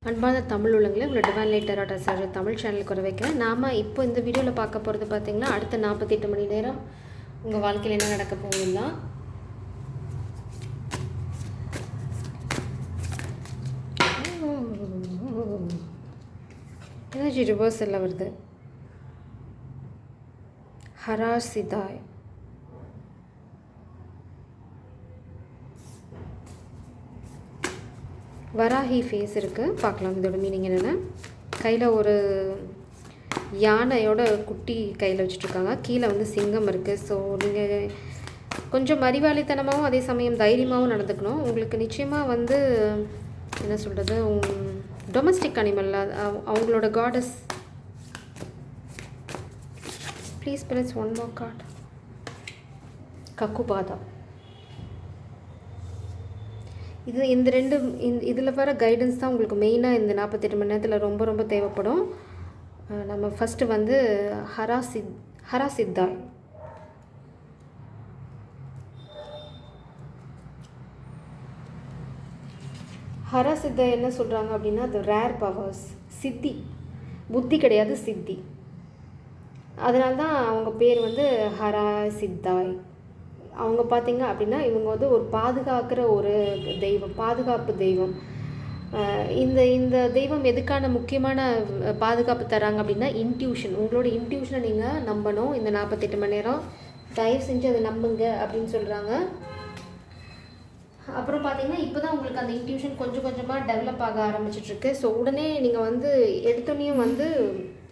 அன்பான தமிழ் உள்ளங்களே உங்களை divine light tarot astrology Tamil சேனலுக்கு வர வைக்கிறேன். நாம் இப்போ இந்த வீடியோவில் பார்க்க போகிறது பார்த்திங்கன்னா அடுத்த 48 மணி நேரம் உங்கள் வாழ்க்கையில் என்ன நடக்க போகுதுன்னா எனர்ஜி ரிவர்சலில் வருது. ஹராசிதாய் வராஹி ஃபேஸ் இருக்குது. பார்க்கலாம் இதோட மீனிங் என்னென்னு. கையில் ஒரு யானையோட குட்டி கையில் வச்சுட்ருக்காங்க. கீழே வந்து சிங்கம் இருக்குது. ஸோ நீங்கள் கொஞ்சம் அறிவாளித்தனமாகவும் அதே சமயம் தைரியமாகவும் நடந்துக்கணும். உங்களுக்கு நிச்சயமாக வந்து என்ன சொல்கிறது, டொமஸ்டிக் அனிமலில் அவங்களோட cards. Please plus one more card. கக்குபாதா. இந்த ரெண்டு இதில் வர கைடன்ஸ் தான் உங்களுக்கு மெயினாக இந்த 48 மணி நேரத்தில் ரொம்ப ரொம்ப தேவைப்படும். நம்ம ஃபஸ்ட்டு வந்து ஹராசித்தாய். ஹராசித்தாய் என்ன சொல்கிறாங்க அப்படின்னா அது ரேர் பவர்ஸ், சித்தி. புத்தி கிடையாது, சித்தி. அதனால தான் அவங்க பேர் வந்து ஹராசித்தாய். அவங்க பார்த்திங்க அப்படின்னா இவங்க வந்து ஒரு பாதுகாக்கிற ஒரு தெய்வம், பாதுகாப்பு தெய்வம். இந்த தெய்வம் எதுக்கான முக்கியமான பாதுகாப்பு தராங்க அப்படின்னா இன்ட்யூஷன். உங்களோட இன்ட்யூஷனை நீங்கள் நம்பணும். இந்த 48 மணி நேரம் தயவு செஞ்சு அதை நம்புங்க அப்படின்னு சொல்கிறாங்க. அப்புறம் பார்த்திங்கன்னா இப்போ தான் உங்களுக்கு அந்த இன்ட்யூஷன் கொஞ்சம் கொஞ்சமாக டெவலப் ஆக ஆரம்பிச்சிட்ருக்கு. ஸோ உடனே நீங்கள் வந்து எடுத்தோன்னையும் வந்து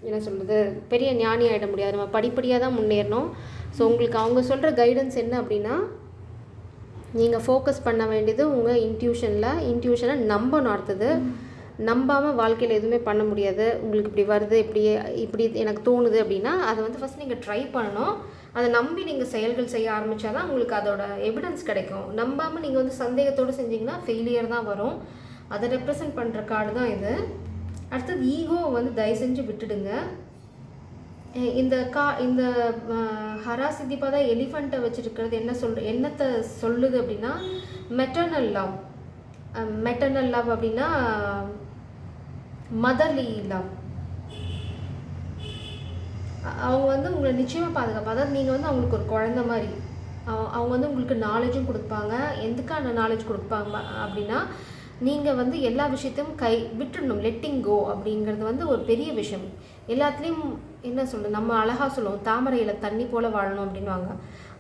என்ன சொல்கிறது, பெரிய ஞானி ஆகிட முடியாது. நம்ம படிப்படியாக தான் முன்னேறணும். ஸோ உங்களுக்கு அவங்க சொல்கிற கைடன்ஸ் என்ன அப்படின்னா நீங்கள் ஃபோக்கஸ் பண்ண வேண்டியது உங்கள் இன்ட்யூஷனை நம்பணும். அடுத்தது நம்பாமல் வாழ்க்கையில் எதுவுமே பண்ண முடியாது. உங்களுக்கு இப்படி வருது, இப்படி எனக்கு தோணுது அப்படின்னா அதை வந்து ஃபஸ்ட் நீங்கள் ட்ரை பண்ணணும். அதை நம்பி நீங்கள் செயல்கள் செய்ய ஆரம்பித்தா தான் உங்களுக்கு அதோட எவிடன்ஸ் கிடைக்கும். நம்பாமல் நீங்கள் வந்து சந்தேகத்தோடு செஞ்சிங்கன்னா ஃபெயிலியர் தான் வரும். அதை ரெப்ரசன்ட் பண்ணுற கார்டு தான் இது. அடுத்தது ஈகோவை வந்து தயவு செஞ்சு விட்டுடுங்க. இந்த ஹராசிதிபா தான் எலிஃபண்ட்டை வச்சுருக்கிறது என்னத்தை சொல்லுது அப்படின்னா மெட்டர்னல் லவ் அப்படின்னா மதர்லி லவ். அவங்க வந்து உங்களை நிச்சயமாக பாதுகாப்பு. அதாவது நீங்கள் வந்து அவங்களுக்கு ஒரு குழந்தை மாதிரி. அவங்க வந்து உங்களுக்கு நாலேஜும் கொடுப்பாங்க. எதுக்கான நாலேஜ் கொடுப்பாங்க அப்படின்னா நீங்கள் வந்து எல்லா விஷயத்தையும் விட்டுடணும். லெட்டிங் கோ அப்படிங்கிறது வந்து ஒரு பெரிய விஷயம். எல்லாத்துலேயும் என்ன சொல்கிறது, நம்ம அழகாக சொல்லுவோம் தாமரையில் தண்ணி போல் வாழணும் அப்படின்வாங்க.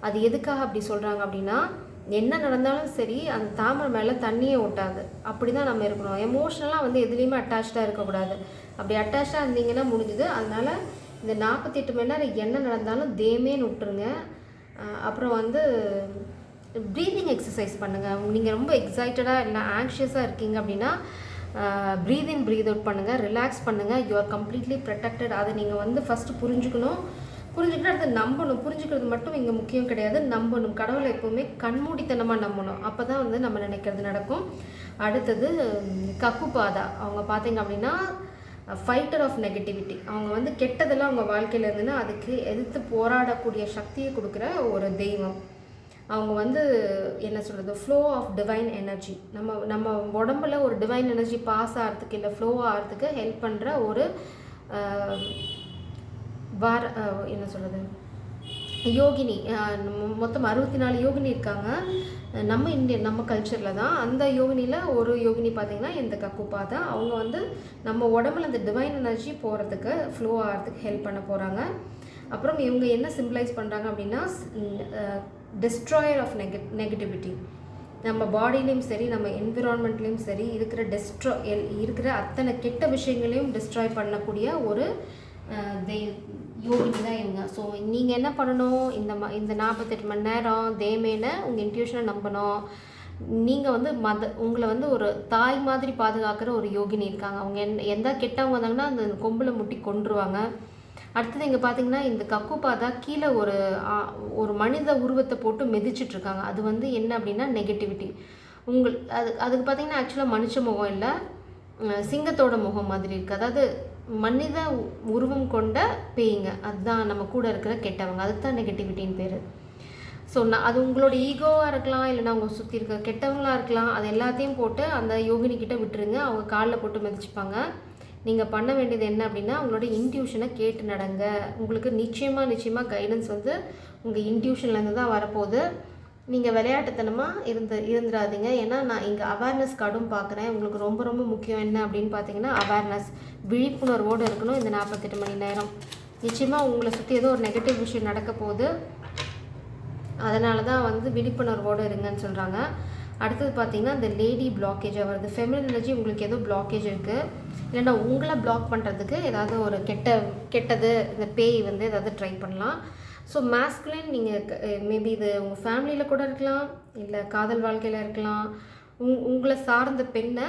அது எதுக்காக அப்படி சொல்கிறாங்க அப்படின்னா என்ன நடந்தாலும் சரி அந்த தாமரை மேலே தண்ணியே ஓட்டாது. அப்படி தான் நம்ம இருக்கணும். எமோஷ்னலாக வந்து எதுலேயுமே அட்டாச்சாக இருக்கக்கூடாது. அப்படி அட்டாச்சாக இருந்தீங்கன்னா முடிஞ்சுது. அதனால் இந்த 48 மணி நேரம் என்ன நடந்தாலும் தேமேன்னு விட்டுருங்க. அப்புறம் வந்து ப்ரீதிங் எக்ஸசைஸ் பண்ணுங்கள். நீங்கள் ரொம்ப எக்ஸைட்டடாக இல்லை ஆங்ஷியஸாக இருக்கீங்க அப்படின்னா ப்ரீத் இன் ப்ரீத் அவுட் பண்ணுங்கள், ரிலாக்ஸ் பண்ணுங்கள். You are completely protected. அதை நீங்கள் வந்து ஃபஸ்ட்டு புரிஞ்சுக்கிட்டு அடுத்து நம்பணும். புரிஞ்சுக்கிறது மட்டும் இங்கே முக்கியம் கிடையாது, நம்பணும். கடவுளை எப்போவுமே கண்மூடித்தனமாக நம்பணும். அப்போ தான் வந்து நம்ம நினைக்கிறது நடக்கும். அடுத்தது கக்குபாதா. அவங்க பார்த்தீங்க அப்படின்னா ஃபைட்டர் ஆஃப் நெகட்டிவிட்டி. அவங்க வந்து கெட்டதெல்லாம் அவங்க வாழ்க்கையில் இருந்துன்னா அதுக்கு எதிர்த்து போராடக்கூடிய சக்தியை கொடுக்குற ஒரு தெய்வம். அவங்க வந்து என்ன சொல்கிறது, ஃப்ளோ ஆஃப் டிவைன் எனர்ஜி. நம்ம உடம்புல ஒரு டிவைன் எனர்ஜி பாஸ் ஆகிறதுக்கு இல்லை ஃப்ளோ ஆகிறதுக்கு ஹெல்ப் பண்ணுற ஒரு என்ன சொல்கிறது யோகினி. மொத்தம் 64 யோகினி இருக்காங்க நம்ம கல்ச்சரில் தான். அந்த யோகினியில் ஒரு யோகினி பார்த்திங்கன்னா இந்த கக்குபாதா. அவங்க வந்து நம்ம உடம்புல அந்த டிவைன் எனர்ஜி போகிறதுக்கு ஃப்ளோ ஆகிறதுக்கு ஹெல்ப் பண்ண போகிறாங்க. அப்புறம் இவங்க என்ன சிம்பிளைஸ் பண்ணுறாங்க அப்படின்னா டெஸ்ட்ராயர் ஆஃப் நெகட்டிவிட்டி. நம்ம பாடியிலையும் சரி நம்ம என்விரான்மெண்ட்லேயும் சரி இருக்கிற அத்தனை கெட்ட விஷயங்களையும் டெஸ்ட்ராய் பண்ணக்கூடிய ஒரு யோகினி தான் இவங்க. ஸோ நீங்கள் என்ன பண்ணணும், இந்த 48 மணி நேரம் தேமேன உங்கள் இன்ட்யூஷனை நம்பணும். நீங்கள் வந்து உங்களை வந்து ஒரு தாய் மாதிரி பாதுகாக்கிற ஒரு யோகினி இருக்காங்க. அவங்க எந்த கெட்டவங்க வந்தாங்கன்னா அந்த கொம்பில் முட்டி கொன்றுவாங்க. அடுத்தது இங்கே பார்த்தீங்கன்னா இந்த கக்குபாதா கீழே ஒரு மனித உருவத்தை போட்டு மிதிச்சிட்ருக்காங்க. அது வந்து என்ன அப்படின்னா நெகட்டிவிட்டி. அதுக்கு பார்த்தீங்கன்னா ஆக்சுவலாக மனுஷ முகம் இல்லை, சிங்கத்தோட முகம் மாதிரி இருக்குது. அதாவது மனித உருவம் கொண்ட பேய்ங்க. அதுதான் நம்ம கூட இருக்கிற கெட்டவங்க. அதுக்கு தான் நெகட்டிவிட்டின்னு பேர். ஸோ அது உங்களோட ஈகோவாக இருக்கலாம், இல்லைனா அவங்க சுற்றி இருக்க கெட்டவங்களாக இருக்கலாம். அது எல்லாத்தையும் போட்டு அந்த யோகினிக்கிட்ட விட்டுருங்க. அவங்க காலில் போட்டு மிதிச்சுப்பாங்க. நீங்கள் பண்ண வேண்டியது என்ன அப்படின்னா, உங்களோட இன்ட்யூஷனை கேட்டு நடங்க. உங்களுக்கு நிச்சயமாக கைடன்ஸ் வந்து உங்கள் இன்ட்யூஷன்லேருந்து தான் வரப்போகுது. நீங்கள் விளையாட்டுத்தனமாக இருந்துடாதீங்க. ஏன்னா நான் இங்கே அவேர்னஸ் கார்டும் பார்க்குறேன். உங்களுக்கு ரொம்ப ரொம்ப முக்கியம் என்ன அப்படின்னு பார்த்தீங்கன்னா, அவேர்னஸ், விழிப்புணர்வோடு இருக்கணும் இந்த 48 மணி நேரம். நிச்சயமாக உங்களை சுற்றி ஏதோ ஒரு நெகட்டிவ் விஷயம் நடக்க போகுது. அதனால தான் வந்து விழிப்புணர்வோடு இருங்கன்னு சொல்கிறாங்க. அடுத்தது பார்த்திங்கன்னா, இந்த லேடி பிளாக்கேஜாக வருது. ஃபெமினின் எனர்ஜி உங்களுக்கு ஏதோ பிளாக்கேஜ் இருக்குது, இல்லைன்னா உங்களை பிளாக் பண்ணுறதுக்கு ஏதாவது ஒரு கெட்டது இந்த பேய் வந்து ஏதாவது ட்ரை பண்ணலாம். ஸோ மேஸ்குலின் நீங்கள் மேபி இது உங்கள் ஃபேமிலியில் கூட இருக்கலாம், இல்லை காதல் வாழ்க்கையில் இருக்கலாம். உங்களை சார்ந்த பெண்ணை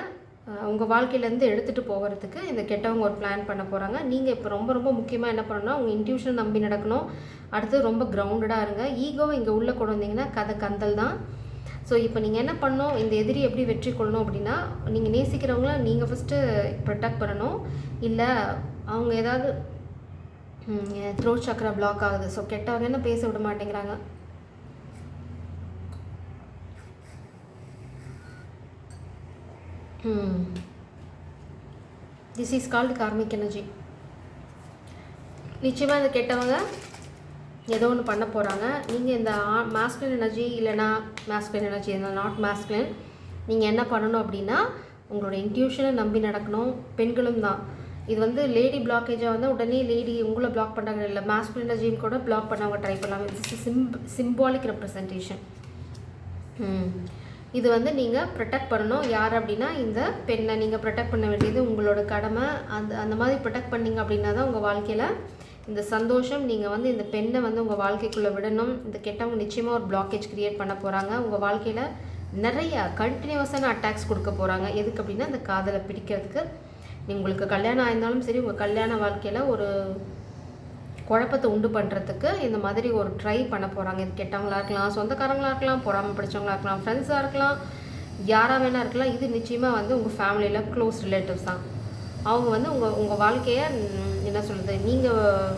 உங்கள் வாழ்க்கையிலேருந்து எடுத்துகிட்டு போகிறதுக்கு இந்த கெட்டவங்க ஒரு பிளான் பண்ண போகிறாங்க. நீங்கள் இப்போ ரொம்ப ரொம்ப முக்கியமாக என்ன பண்ணணும்னா, உங்கள் இன்ட்யூஷன் நம்பி நடக்கணும். அடுத்து ரொம்ப கிரவுண்டடாக இருங்க. ஈகோவை இங்கே உள்ளே கொண்டு வந்தீங்கன்னா கதை கந்தல் தான். ஸோ இப்போ நீங்கள் என்ன பண்ணணும், இந்த எதிரி எப்படி வெற்றி கொள்ளணும் அப்படின்னா, நீங்கள் நேசிக்கிறவங்கள நீங்கள் ஃபஸ்ட்டு ப்ரொடெக்ட் பண்ணணும். இல்லை அவங்க ஏதாவது த்ரோட் சக்கரா பிளாக் ஆகுது, ஸோ கெட்டவங்க என்ன பேச விட மாட்டேங்கிறாங்க. This is called karmic energy. நிச்சயமாக இந்த கெட்டவங்க ஏதோ ஒன்று பண்ண போகிறாங்க. நீங்கள் இந்த மாஸ்குலின் எனர்ஜி இல்லைனா மாஸ்குலின் எனர்ஜி இந்த நாட் மாஸ்குலின், நீங்கள் என்ன பண்ணணும் அப்படின்னா, உங்களோட இன்ட்யூஷனை நம்பி நடக்கணும். பெண்களும் தான். இது வந்து லேடி பிளாக்கேஜாக வந்து உடனே லேடி உங்களை பிளாக் பண்ணுறாங்க, இல்லை மாஸ்குலின் எனர்ஜின்னு கூட பிளாக் பண்ணவங்க ட்ரை பண்ணலாம். It's symbolic representation. இது வந்து நீங்கள் ப்ரொடெக்ட் பண்ணணும். யார் அப்படின்னா, இந்த பெண்ணை நீங்கள் ப்ரொடெக்ட் பண்ண வேண்டியது உங்களோட கடமை. அந்த மாதிரி ப்ரொடெக்ட் பண்ணிங்க அப்படின்னா தான் உங்கள் வாழ்க்கையில் இந்த சந்தோஷம். நீங்கள் வந்து இந்த பெண்ணை வந்து உங்கள் வாழ்க்கைக்குள்ளே விடணும். இந்த கெட்டவங்க நிச்சயமாக ஒரு பிளாக்கேஜ் க்ரியேட் பண்ண போகிறாங்க. உங்கள் வாழ்க்கையில் நிறைய கண்டினியூஸான அட்டாக்ஸ் கொடுக்க போகிறாங்க. எதுக்கு அப்படின்னா, இந்த காதலை பிடிக்கிறதுக்கு. உங்களுக்கு கல்யாணம் ஆயிருந்தாலும் சரி, உங்கள் கல்யாண வாழ்க்கையில் ஒரு குழப்பத்தை உண்டு பண்ணுறதுக்கு இந்த மாதிரி ஒரு ட்ரை பண்ண போகிறாங்க. இது கெட்டவங்களாக இருக்கலாம், சொந்தக்காரங்களாக இருக்கலாம், பொறாமல் பிடிச்சவங்களாக இருக்கலாம், ஃப்ரெண்ட்ஸாக இருக்கலாம், யாராக வேணா இருக்கலாம். இது நிச்சயமாக வந்து உங்கள் ஃபேமிலியில் க்ளோஸ் ரிலேட்டிவ்ஸ் தான். அவங்க வந்து உங்கள் வாழ்க்கையை என்ன சொல்கிறது, நீங்கள்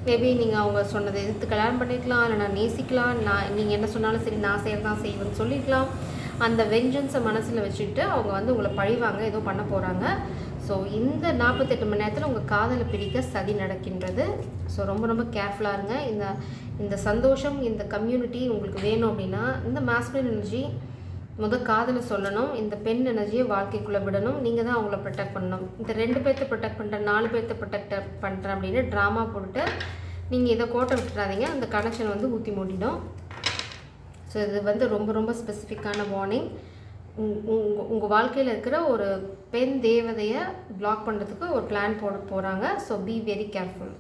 மேபி நீங்கள் அவங்க சொன்னதை எதிர்த்து கல்யாணம் பண்ணிக்கலாம், இல்லை நான் நேசிக்கலாம், நீங்கள் என்ன சொன்னாலும் சரி நான் செய்யறதான் செய்வேன்னு சொல்லிக்கலாம். அந்த வெஞ்சன்ஸை மனசில் வச்சுக்கிட்டு அவங்க வந்து உங்களை பழிவாங்க, ஏதோ பண்ண போகிறாங்க. ஸோ இந்த 48 மணி நேரத்தில் உங்கள் காதலை பிடிக்க சதி நடக்கின்றது. ஸோ ரொம்ப ரொம்ப கேர்ஃபுல்லாக இருங்க. இந்த சந்தோஷம், இந்த கம்யூனிட்டி உங்களுக்கு வேணும் அப்படின்னா, இந்த மாஸ்குலின் எனர்ஜி காதலை சொல்லணும், இந்த பெண் எனர்ஜியை வாழ்க்கைக்குள்ளே விடணும். நீங்கள் தான் அவங்கள ப்ரொடெக்ட் பண்ணணும். இந்த 2 பேர்த்த ப்ரொடெக்ட் பண்ணுறேன், 4 பேர்த்த ப்ரொடெக்ட் பண்ணுறேன் அப்படின்னு ட்ராமா போட்டு நீங்கள் இதை கோட்டை விட்டுறாதீங்க. அந்த கனெக்ஷன் வந்து ஊற்றி மூடிடும். ஸோ இது வந்து ரொம்ப ரொம்ப ஸ்பெசிஃபிக்கான வார்னிங். உங்கள் வாழ்க்கையில் இருக்கிற ஒரு பெண் தேவதையை பிளாக் பண்ணுறதுக்கு ஒரு பிளான் போட போகிறாங்க. So be very careful.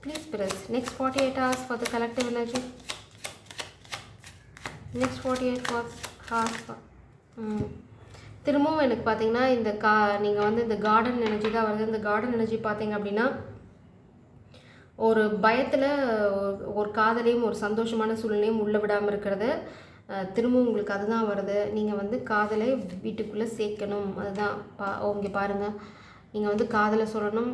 Please press next 48 hours for the collective energy. Next 48 hours திரும்பவும் எனக்கு பார்த்தீங்கன்னா இந்த நீங்கள் வந்து இந்த கார்டன் எனர்ஜி தான் வருது. இந்த கார்டன் எனர்ஜி பார்த்தீங்க அப்படின்னா, ஒரு பயத்தில் ஒரு காதலையும் ஒரு சந்தோஷமான சூழ்நிலையும் உள்ளே விடாமல் இருக்கிறது. திரும்பவும் உங்களுக்கு அதுதான் வருது. நீங்கள் வந்து காதலை வீட்டுக்குள்ளே சேர்க்கணும். அதுதான் இங்கே பாருங்கள், நீங்கள் வந்து காதலை சொல்லணும்.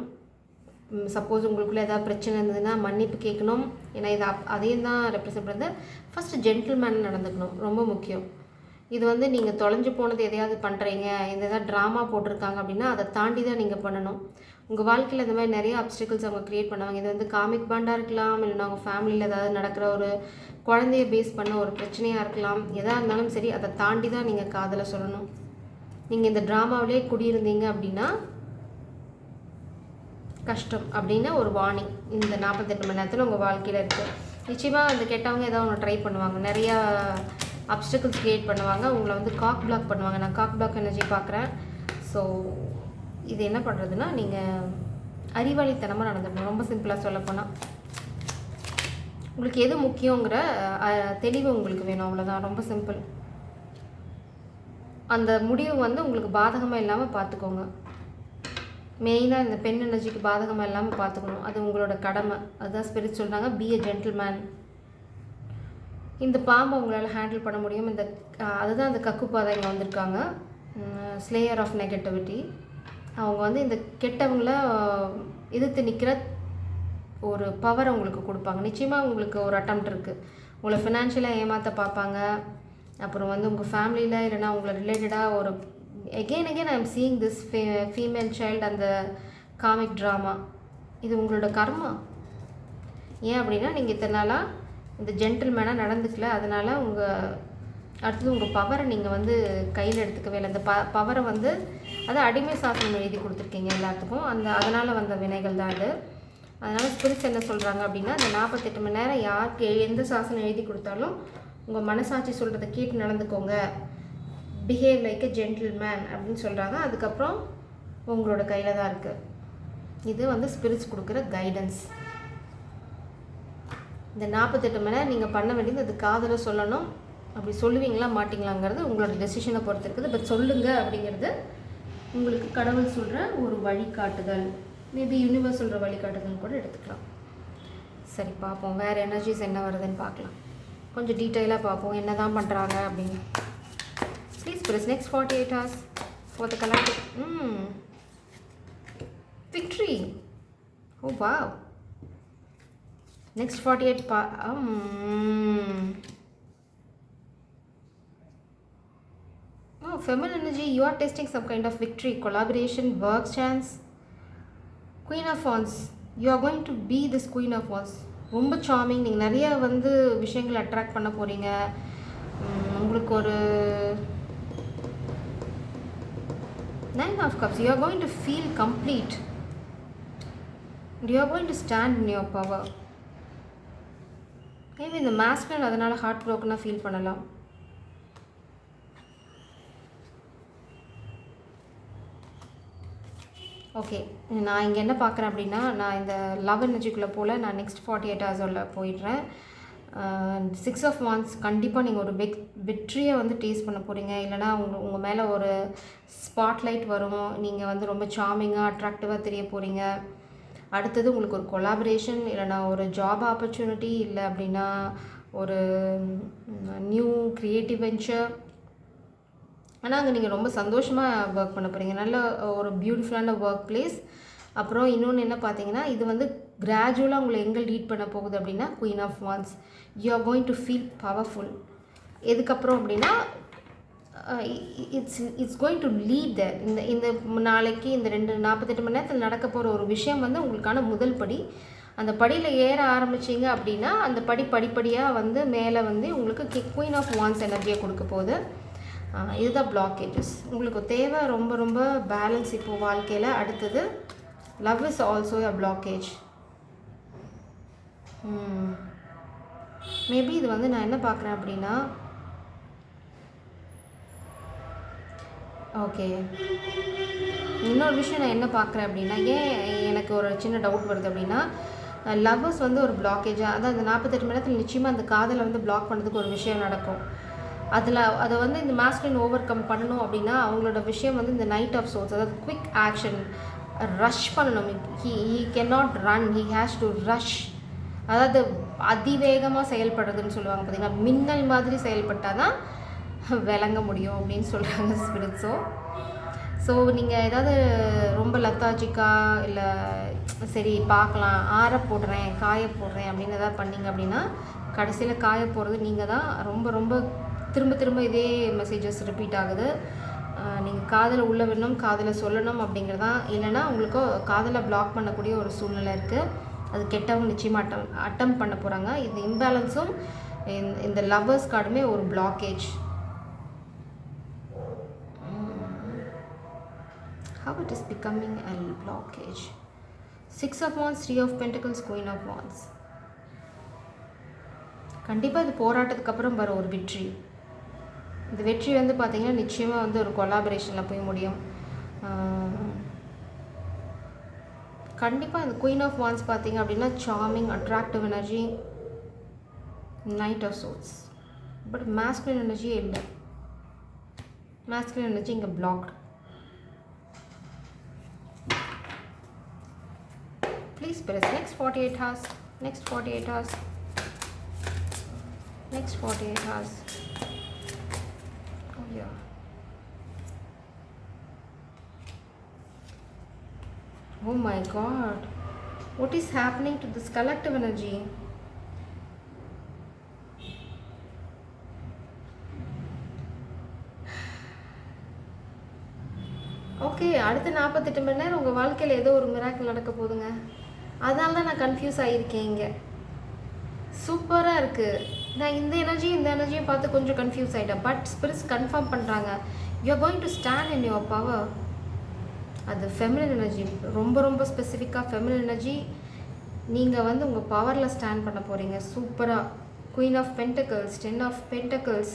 சப்போஸ் உங்களுக்குள்ளே ஏதாவது பிரச்சனை இருந்ததுன்னா மன்னிப்பு கேட்கணும். ஏன்னா இது அதையும் தான் ரெப்ரசன்ட் பண்ணுறது. ஃபஸ்ட்டு ஜென்டில்மேன் நடந்துக்கணும், ரொம்ப முக்கியம். இது வந்து நீங்கள் தொலைஞ்சு போனது எதையாவது பண்ணுறீங்க, இந்த ஏதாவது ட்ராமா போட்டிருக்காங்க அப்படின்னா அதை தாண்டி தான் நீங்கள் பண்ணணும். உங்கள் வாழ்க்கையில் இந்த மாதிரி நிறைய அப்டிக்கல்ஸ் அவங்க க்ரியேட் பண்ணுவாங்க. இது வந்து காமிக் பாண்டாக இருக்கலாம், இல்லைனா அவங்க ஃபேமிலியில் ஏதாவது நடக்கிற ஒரு குழந்தைய பேஸ் பண்ண ஒரு பிரச்சனையாக இருக்கலாம். எதாக இருந்தாலும் சரி, அதை தாண்டி தான் நீங்கள் காதலை சொல்லணும். நீங்கள் இந்த ட்ராமாவிலே குடியிருந்தீங்க அப்படின்னா கஷ்டம் அப்படின்னு ஒரு வார்னிங் இந்த 48 மணி நேரத்தில் உங்கள் வாழ்க்கையில் இருக்குது. நிச்சயமாக அந்த கெட்டவங்க ஏதாவது ஒன்று ட்ரை பண்ணுவாங்க, நிறையா அப்டிக்கல்ஸ் க்ரியேட் பண்ணுவாங்க, உங்களை வந்து காக் பிளாக் பண்ணுவாங்க. நான் காக் பிளாக் எனர்ஜி பார்க்குறேன். ஸோ இது என்ன பண்ணுறதுன்னா, நீங்கள் அறிவாளித்தனமாக நடந்துக்கணும். ரொம்ப சிம்பிளாக சொல்லப்போனால் உங்களுக்கு எது முக்கியங்கிற தெளிவு உங்களுக்கு வேணும், அவ்வளோதான். ரொம்ப சிம்பிள். அந்த முடிவு வந்து உங்களுக்கு பாதகமாக இல்லாமல் பார்த்துக்கோங்க. மெயினாக இந்த பெண் எனர்ஜிக்கு பாதகமாக இல்லாமல் பார்த்துக்கணும். அது உங்களோட கடமை. அதுதான் ஸ்பிரிட் சொல்கிறாங்க, பி எ ஜென்டில்மேன். இந்த பாம்பை உங்களால் ஹேண்டில் பண்ண முடியும். அதுதான் அந்த கக்குப்பாதை இங்கே வந்திருக்காங்க, ஸ்லேயர் ஆஃப் நெகட்டிவிட்டி. அவங்க வந்து இந்த கெட்டவங்கள எதிர்த்து நிற்கிற ஒரு பவரை உங்களுக்கு கொடுப்பாங்க. நிச்சயமாக உங்களுக்கு ஒரு அட்டெம்ப்ட் இருக்குது. உங்களை ஃபினான்ஷியலாக ஏமாற்ற பார்ப்பாங்க. அப்புறம் வந்து உங்கள் ஃபேமிலியில் இல்லைனா உங்களை ரிலேட்டடாக ஒரு again I am seeing this female child அந்த காமிக் ட்ராமா. இது உங்களோட கர்மா. ஏன் அப்படின்னா நீங்கள் இத்தனை நாளாக இந்த ஜென்டில்மேனாக நடந்துக்கல. அதனால் அடுத்தது உங்கள் பவரை நீங்கள் வந்து கையில் எடுத்துக்கவே இல்லை. அந்த பவரை வந்து அதை அடிமை சாசனம் எழுதி கொடுத்துருக்கீங்க எல்லாத்துக்கும். அதனால் வந்த வினைகள் தான் அது. அதனால் ஸ்பிரிட்ஸ் என்ன சொல்கிறாங்க அப்படின்னா, இந்த 48 மணி நேரம் யாருக்கு எந்த சாசனம் எழுதி கொடுத்தாலும் உங்கள் மனசாட்சி சொல்கிறத கேட்டு நடந்துக்கோங்க, பிஹேவ் லைக் எ ஜென்டில்மேன் அப்படின்னு சொல்கிறாங்க. அதுக்கப்புறம் உங்களோட கையில் தான் இருக்குது. இது வந்து ஸ்பிரிட்ஸ் கொடுக்குற கைடன்ஸ். இந்த 48 மணி நேரம் நீங்கள் பண்ண வேண்டியது அது காதில் சொல்லணும். அப்படி சொல்லுவீங்களா மாட்டிங்களாங்கிறது உங்களோட டெசிஷனை பொறுத்து இருக்குது. பட் சொல்லுங்கள் அப்படிங்கிறது உங்களுக்கு கடவுள் சொல்கிற ஒரு வழிகாட்டுதல், மேபி யூனிவர்ஸ் சொல்கிற வழிகாட்டுதல் கூட எடுத்துக்கலாம். சரி, பார்ப்போம் வேறு எனர்ஜிஸ் என்ன வருதுன்னு பார்க்கலாம். கொஞ்சம் டீட்டெயிலாக பார்ப்போம் என்ன தான் பண்ணுறாங்க அப்படின்னு. Please press next 48 hours for the collective. Victory. Oh wow. Next 48 feminine energy, you are testing some kind of victory, collaboration, work chance. Queen of Wands, you are going to be this Queen of Wands. ரொம்ப charming. நீங்கள் நிறைய வந்து விஷயங்களை attract பண்ண போகிறீங்க. உங்களுக்கு ஒரு 9 of Cups, you are going to feel complete. You are going to stand in your power. Maybe இந்த மாஸ்குலின் அதனால் ஹார்ட் ப்ரோக்கனாக ஃபீல் பண்ணலாம். ஓகே, நான் இங்கே என்ன பார்க்குறேன் அப்படின்னா, நான் இந்த லவ் எனர்ஜிக்குள்ளே போல் நான் நெக்ஸ்ட் 48 hours போயிடுறேன். 6 of Wands, கண்டிப்பாக நீங்கள் ஒரு வெற்றியை வந்து டேஸ்ட் பண்ண போகிறீங்க. இல்லைனா உங்கள் மேலே ஒரு ஸ்பாட்லைட் வரும். நீங்கள் வந்து ரொம்ப சார்மிங்காக அட்ராக்டிவாக தெரிய போகிறீங்க. அடுத்தது உங்களுக்கு ஒரு கொலாபரேஷன், இல்லைனா ஒரு ஜாப் ஆப்பர்ச்சுனிட்டி, இல்லை அப்படின்னா ஒரு நியூ க்ரியேட்டிவ் வெஞ்சர். ஆனால் அங்கே நீங்கள் ரொம்ப சந்தோஷமாக ஒர்க் பண்ண போகிறீங்க. நல்ல ஒரு பியூட்டிஃபுல்லான ஒர்க் பிளேஸ். அப்புறம் இன்னொன்று என்ன பார்த்தீங்கன்னா, இது வந்து கிராஜுவலாக உங்களை எங்கே லீட் பண்ண போகுது அப்படின்னா queen of wands. You are going to feel powerful. எதுக்கப்புறம் அப்படின்னா it's going to lead there. இந்த நாளைக்கு இந்த 48 மணி நேரத்தில் நடக்க போகிற ஒரு விஷயம் வந்து உங்களுக்கான முதல் படி. அந்த படியில் ஏற ஆரம்பிச்சிங்க அப்படின்னா அந்த படிப்படியாக வந்து மேலே வந்து உங்களுக்கு குயின் ஆஃப் வான்ஸ் எனர்ஜியை கொடுக்க போகுது. இதுதான் பிளாக்கேஜஸ். உங்களுக்கு தேவை ரொம்ப ரொம்ப பேலன்ஸ் இப்போது வாழ்க்கையில். அடுத்தது love is also a blockage. Maybe இது வந்து நான் என்ன பார்க்குறேன் அப்படின்னா, ஓகே, இன்னொரு விஷயம் நான் என்ன பார்க்குறேன் அப்படின்னா, ஏன் எனக்கு ஒரு சின்ன டவுட் வருது அப்படின்னா, லவ்வர்ஸ் வந்து ஒரு பிளாக்கேஜாக, அதாவது அந்த 48 மணி நேரத்தில் நிச்சயமாக அந்த காதலை வந்து பிளாக் பண்ணுறதுக்கு ஒரு விஷயம் நடக்கும். அதை வந்து இந்த மாஸ்குலின் ஓவர் கம் பண்ணணும் அப்படின்னா அவங்களோட விஷயம் வந்து இந்த நைட் ஆஃப் சோர்ஸ், அதாவது குவிக் ஆக்ஷன், ரஷ் பண்ணணும். He can not run, he has to rush. அதாவது அதிவேகமாக செயல்படுறதுன்னு சொல்லுவாங்க பார்த்தீங்கன்னா, மின்னல் மாதிரி செயல்பட்டால் தான் விளங்க முடியும் அப்படின்னு சொல்கிறாங்க ஸ்பிரிட்ஸோ. ஸோ நீங்கள் ஏதாவது ரொம்ப லத்தாஜிக்காக இல்லை சரி பார்க்கலாம் ஆற போடுறேன் காய போடுறேன் அப்படின்னு எதாவது பண்ணிங்க அப்படின்னா கடைசியில் காய போடுறது நீங்கள் தான். ரொம்ப ரொம்ப திரும்ப திரும்ப இதே மெசேஜஸ் ரிப்பீட் ஆகுது. நீங்கள் காதலை உள்ள விடணும், காதலை சொல்லணும் அப்படிங்கிறதான். இல்லைனா உங்களுக்கு காதலை பிளாக் பண்ணக்கூடிய ஒரு சூழ்நிலை இருக்குது. அது கெட்டவங்க நிச்சயமாக அட்டம் பண்ண போகிறாங்க. இது இம்பேலன்ஸும் இந்த லவ்வர்ஸ் கார்டுமே ஒரு blockage. How it is becoming a blockage. 6 of Wands, 3 of Pentacles, Queen of Wands. கண்டிப்பாக இது போராட்டத்துக்கு அப்புறம் வர ஒரு வெற்றி. இந்த வெற்றி வந்து பார்த்திங்கன்னா நிச்சயமாக வந்து ஒரு கொலாபரேஷனில் போய் முடியும். கண்டிப்பாக இந்த குயின் ஆஃப் வான்ஸ் பார்த்திங்க அப்படின்னா charming, attractive energy, knight of swords. But masculine எனர்ஜியே இல்லை. மாஸ்குலின் எனர்ஜி இங்கே blocked. Please press next 48 hours. Next 48 hours. Next 48 hours. Oh yeah. Oh my God. What is happening to this collective energy? Okay, அடுத்த 48 மணி நேரம் உங்கள் வாழ்க்கையில் ஏதோ ஒரு miracle நடக்க போகுதுங்க. அதனால தான் நான் கன்ஃபியூஸ் ஆகியிருக்கேன். இங்கே சூப்பராக இருக்குது. நான் இந்த எனர்ஜியும் பார்த்து கொஞ்சம் கன்ஃபியூஸ் ஆகிட்டேன். பட் ஸ்பிரிட்ஸ் கன்ஃபார்ம் பண்ணுறாங்க, you are going to stand in your power. அது ஃபெமினின் எனர்ஜி, ரொம்ப ரொம்ப ஸ்பெசிஃபிக்காக ஃபெமினின் எனர்ஜி. நீங்கள் வந்து உங்கள் பவரில் ஸ்டாண்ட் பண்ண போகிறீங்க. சூப்பராக queen of pentacles, 10 of pentacles.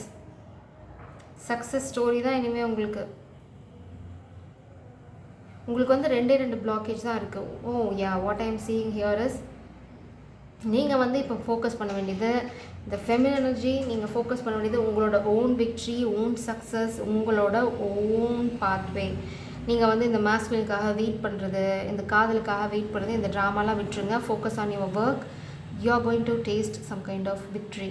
Success story தான் இனிமேல் உங்களுக்கு வந்து 2 பிளாக்கேஜ் தான் இருக்குது. Oh yeah, what I am seeing here is, நீங்கள் வந்து இப்போ ஃபோக்கஸ் பண்ண வேண்டியது இந்த ஃபெமினின் எனர்ஜி. நீங்கள் ஃபோக்கஸ் பண்ண வேண்டியது உங்களோட ஓன் விக்ட்ரி, ஓன் சக்ஸஸ், உங்களோட ஓன் பாத்வே. நீங்கள் வந்து இந்த மாஸ்குலினுக்காக வெயிட் பண்ணுறது, இந்த காதலுக்காக வெயிட் பண்ணுறது, இந்த ட்ராமாலாம் விட்டுருங்க. Focus on your work. You are going to taste some kind of victory.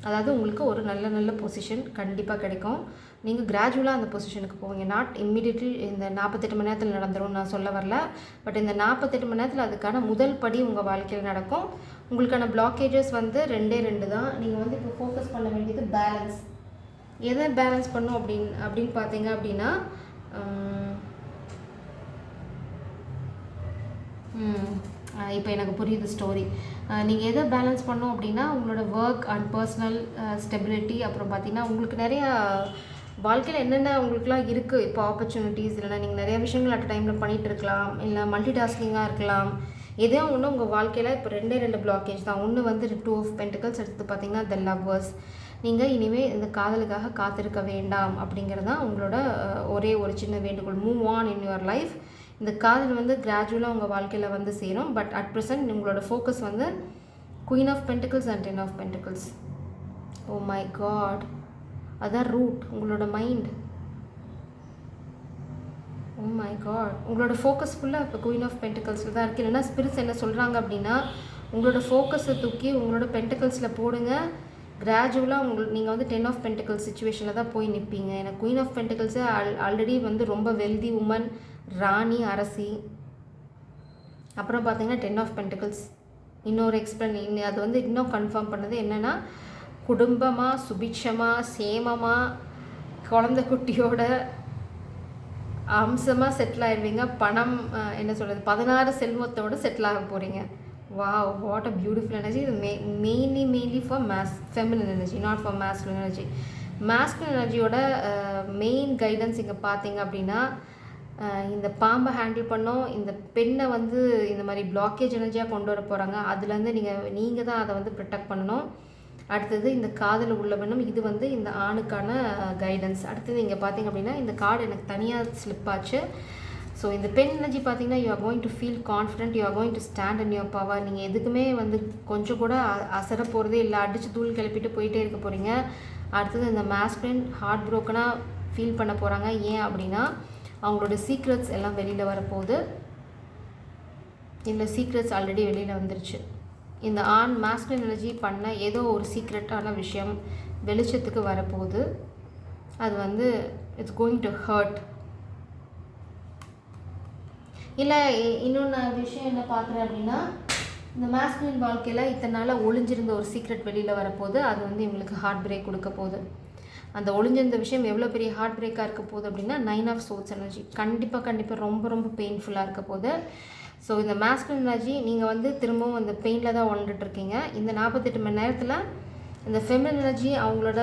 அதாவது உங்களுக்கு ஒரு நல்ல பொசிஷன் கண்டிப்பாக கிடைக்கும். நீங்கள் கிராஜுவலாக அந்த பொசிஷனுக்கு போவீங்க. நாட் இம்மிடியட்லி இந்த 48 மணி நேரத்தில் நடந்துடும் நான் சொல்ல வரல. பட் இந்த 48 மணி நேரத்தில் அதுக்கான முதல் படி உங்கள் வாழ்க்கையில் நடக்கும். உங்களுக்கான பிளாக்கேஜஸ் வந்து 2 தான். நீங்கள் வந்து இப்போ ஃபோக்கஸ் பண்ண வேண்டியது பேலன்ஸ். எதை பேலன்ஸ் பண்ணும் அப்படின்னு பார்த்தீங்க அப்படின்னா, இப்போ எனக்கு புரியுது ஸ்டோரி. நீங்கள் எதை பேலன்ஸ் பண்ணோம் அப்படின்னா, உங்களோட ஒர்க் அண்ட் பர்சனல் ஸ்டெபிலிட்டி. அப்புறம் பார்த்தீங்கன்னா உங்களுக்கு நிறையா வாழ்க்கையில் என்னென்ன உங்களுக்குலாம் இருக்குது இப்போ ஆப்பர்ச்சுனிட்டிஸ், இல்லைனா நீங்கள் நிறைய விஷயங்கள் அட் டைமில் பண்ணிகிட்டு இருக்கலாம், இல்லை மல்டி டாஸ்கிங்காக இருக்கலாம். எதோ ஒன்று உங்கள் வாழ்க்கையில் இப்போ 2 பிளாக்கேஜ் தான். ஒன்று வந்து 2 ஆஃப் பென்டிகல்ஸ், அடுத்து பார்த்தீங்கன்னா த லவ்வர்ஸ். நீங்கள் இனிமேல் இந்த காதலுக்காக காத்திருக்க வேண்டாம் அப்படிங்கிறது தான் உங்களோட ஒரே ஒரு சின்ன வேண்டுகோள். Move on in your life. இந்த காதல் வந்து கிராஜுவலாக உங்கள் வாழ்க்கையில் வந்து சேரும். பட் அட் ப்ரெசன்ட் உங்களோட ஃபோக்கஸ் வந்து queen of pentacles and 10 of pentacles. Oh my god, அதான் ரூட், உங்களோட மைண்ட். ஓ மை காட், உங்களோட ஃபோக்கஸ் ஃபுல்லாக இப்போ குயின் ஆஃப் பென்டிகல்ஸில் தான் இருக்குது. இல்லைன்னா ஸ்பிரிட்ஸ் என்ன சொல்கிறாங்க அப்படின்னா, உங்களோட ஃபோக்கஸை தூக்கி உங்களோட பென்டிகல்ஸில் போடுங்க. கிராஜுவலாக நீங்கள் வந்து 10 ஆஃப் பென்டிகல்ஸ் சுச்சுவேஷனில் தான் போய் நிற்பீங்க. எனக்கு குயின் ஆஃப் பென்டிகல்ஸு ஆல்ரெடி வந்து ரொம்ப வெல்தி உமன், ராணி, அரசி. அப்புறம் பார்த்தீங்கன்னா 10 ஆஃப் பென்டிகல்ஸ் இன்னொரு அது வந்து இன்னும் கன்ஃபார்ம் பண்ணது என்னென்னா, குடும்பமாக, சுபிட்சமாக, சேமமாக, குழந்தை குட்டியோட அம்சமாக செட்டில் ஆகிடுவீங்க. பணம் என்ன சொல்கிறது, 16 செல்வத்தோடு செட்டில் ஆக போகிறீங்க. Wow, what a beautiful energy. இது mainly for feminine energy, not for masculine energy. Masculine எனர்ஜியோட மெயின் கைடன்ஸ் இங்கே பார்த்தீங்க அப்படின்னா, இந்த பாம்பை ஹேண்டில் பண்ணோம், இந்த பெண்ணை வந்து இந்த மாதிரி பிளாக்கேஜ் எனர்ஜியாக கொண்டு வர போகிறாங்க. அதுலேருந்து நீங்கள் தான் அதை வந்து ப்ரொடெக்ட் பண்ணணும். அடுத்தது இந்த காதல் உள்ள பெண்ணும், இது வந்து இந்த ஆணுக்கான கைடன்ஸ். அடுத்தது இங்கே பார்த்தீங்க அப்படின்னா, இந்த கார்டு எனக்கு தனியாக ஸ்லிப் ஆச்சு. ஸோ இந்த பெண் எனர்ஜி பார்த்தீங்கன்னா, you are going to feel confident, you are going to stand in your power. நீங்கள் எதுக்குமே வந்து கொஞ்சம் கூட அசர போகிறதே இல்லை, அடித்து தூள் கிளப்பிட்டு போயிட்டே இருக்க போகிறீங்க. அடுத்தது இந்த மாஸ்குலின் ஹார்ட் ப்ரோக்கனாக ஃபீல் பண்ண போகிறாங்க. ஏன் அப்படின்னா, அவங்களோட சீக்ரெட்ஸ் எல்லாம் வெளியில் வரப்போகுது. இந்த சீக்ரெட்ஸ் ஆல்ரெடி வெளியில் வந்துருச்சு. இந்த ஆண் மாஸ்குலின் எனர்ஜி பண்ண ஏதோ ஒரு சீக்ரெட்டான விஷயம் வெளிச்சத்துக்கு வரப்போகுது. அது வந்து இட்ஸ் கோயிங் டு ஹர்ட். இல்லை இன்னொன்று விஷயம் என்ன பார்க்குறேன் அப்படின்னா, இந்த மாஸ்குலின் வாழ்க்கையில் இத்தனை நாளாக ஒளிஞ்சிருந்த ஒரு சீக்ரெட் வெளியில் வரப்போகுது. அது வந்து இவங்களுக்கு ஹார்ட் பிரேக் கொடுக்க போகுது. அந்த ஒளிஞ்சிருந்த விஷயம் எவ்வளோ பெரிய ஹார்ட் பிரேக்காக இருக்க போகுது அப்படின்னா, 9 ஆஃப் சோர்ஸ் எனர்ஜி கண்டிப்பாக ரொம்ப பெயின்ஃபுல்லாக இருக்க போகுது. ஸோ இந்த மாஸ்குலின் எனர்ஜி நீங்கள் வந்து திரும்பவும் அந்த பெயினில் தான் வாழ்ந்துட்டுருக்கீங்க. இந்த 48 மணி நேரத்தில் இந்த ஃபெமினின் எனர்ஜி அவங்களோட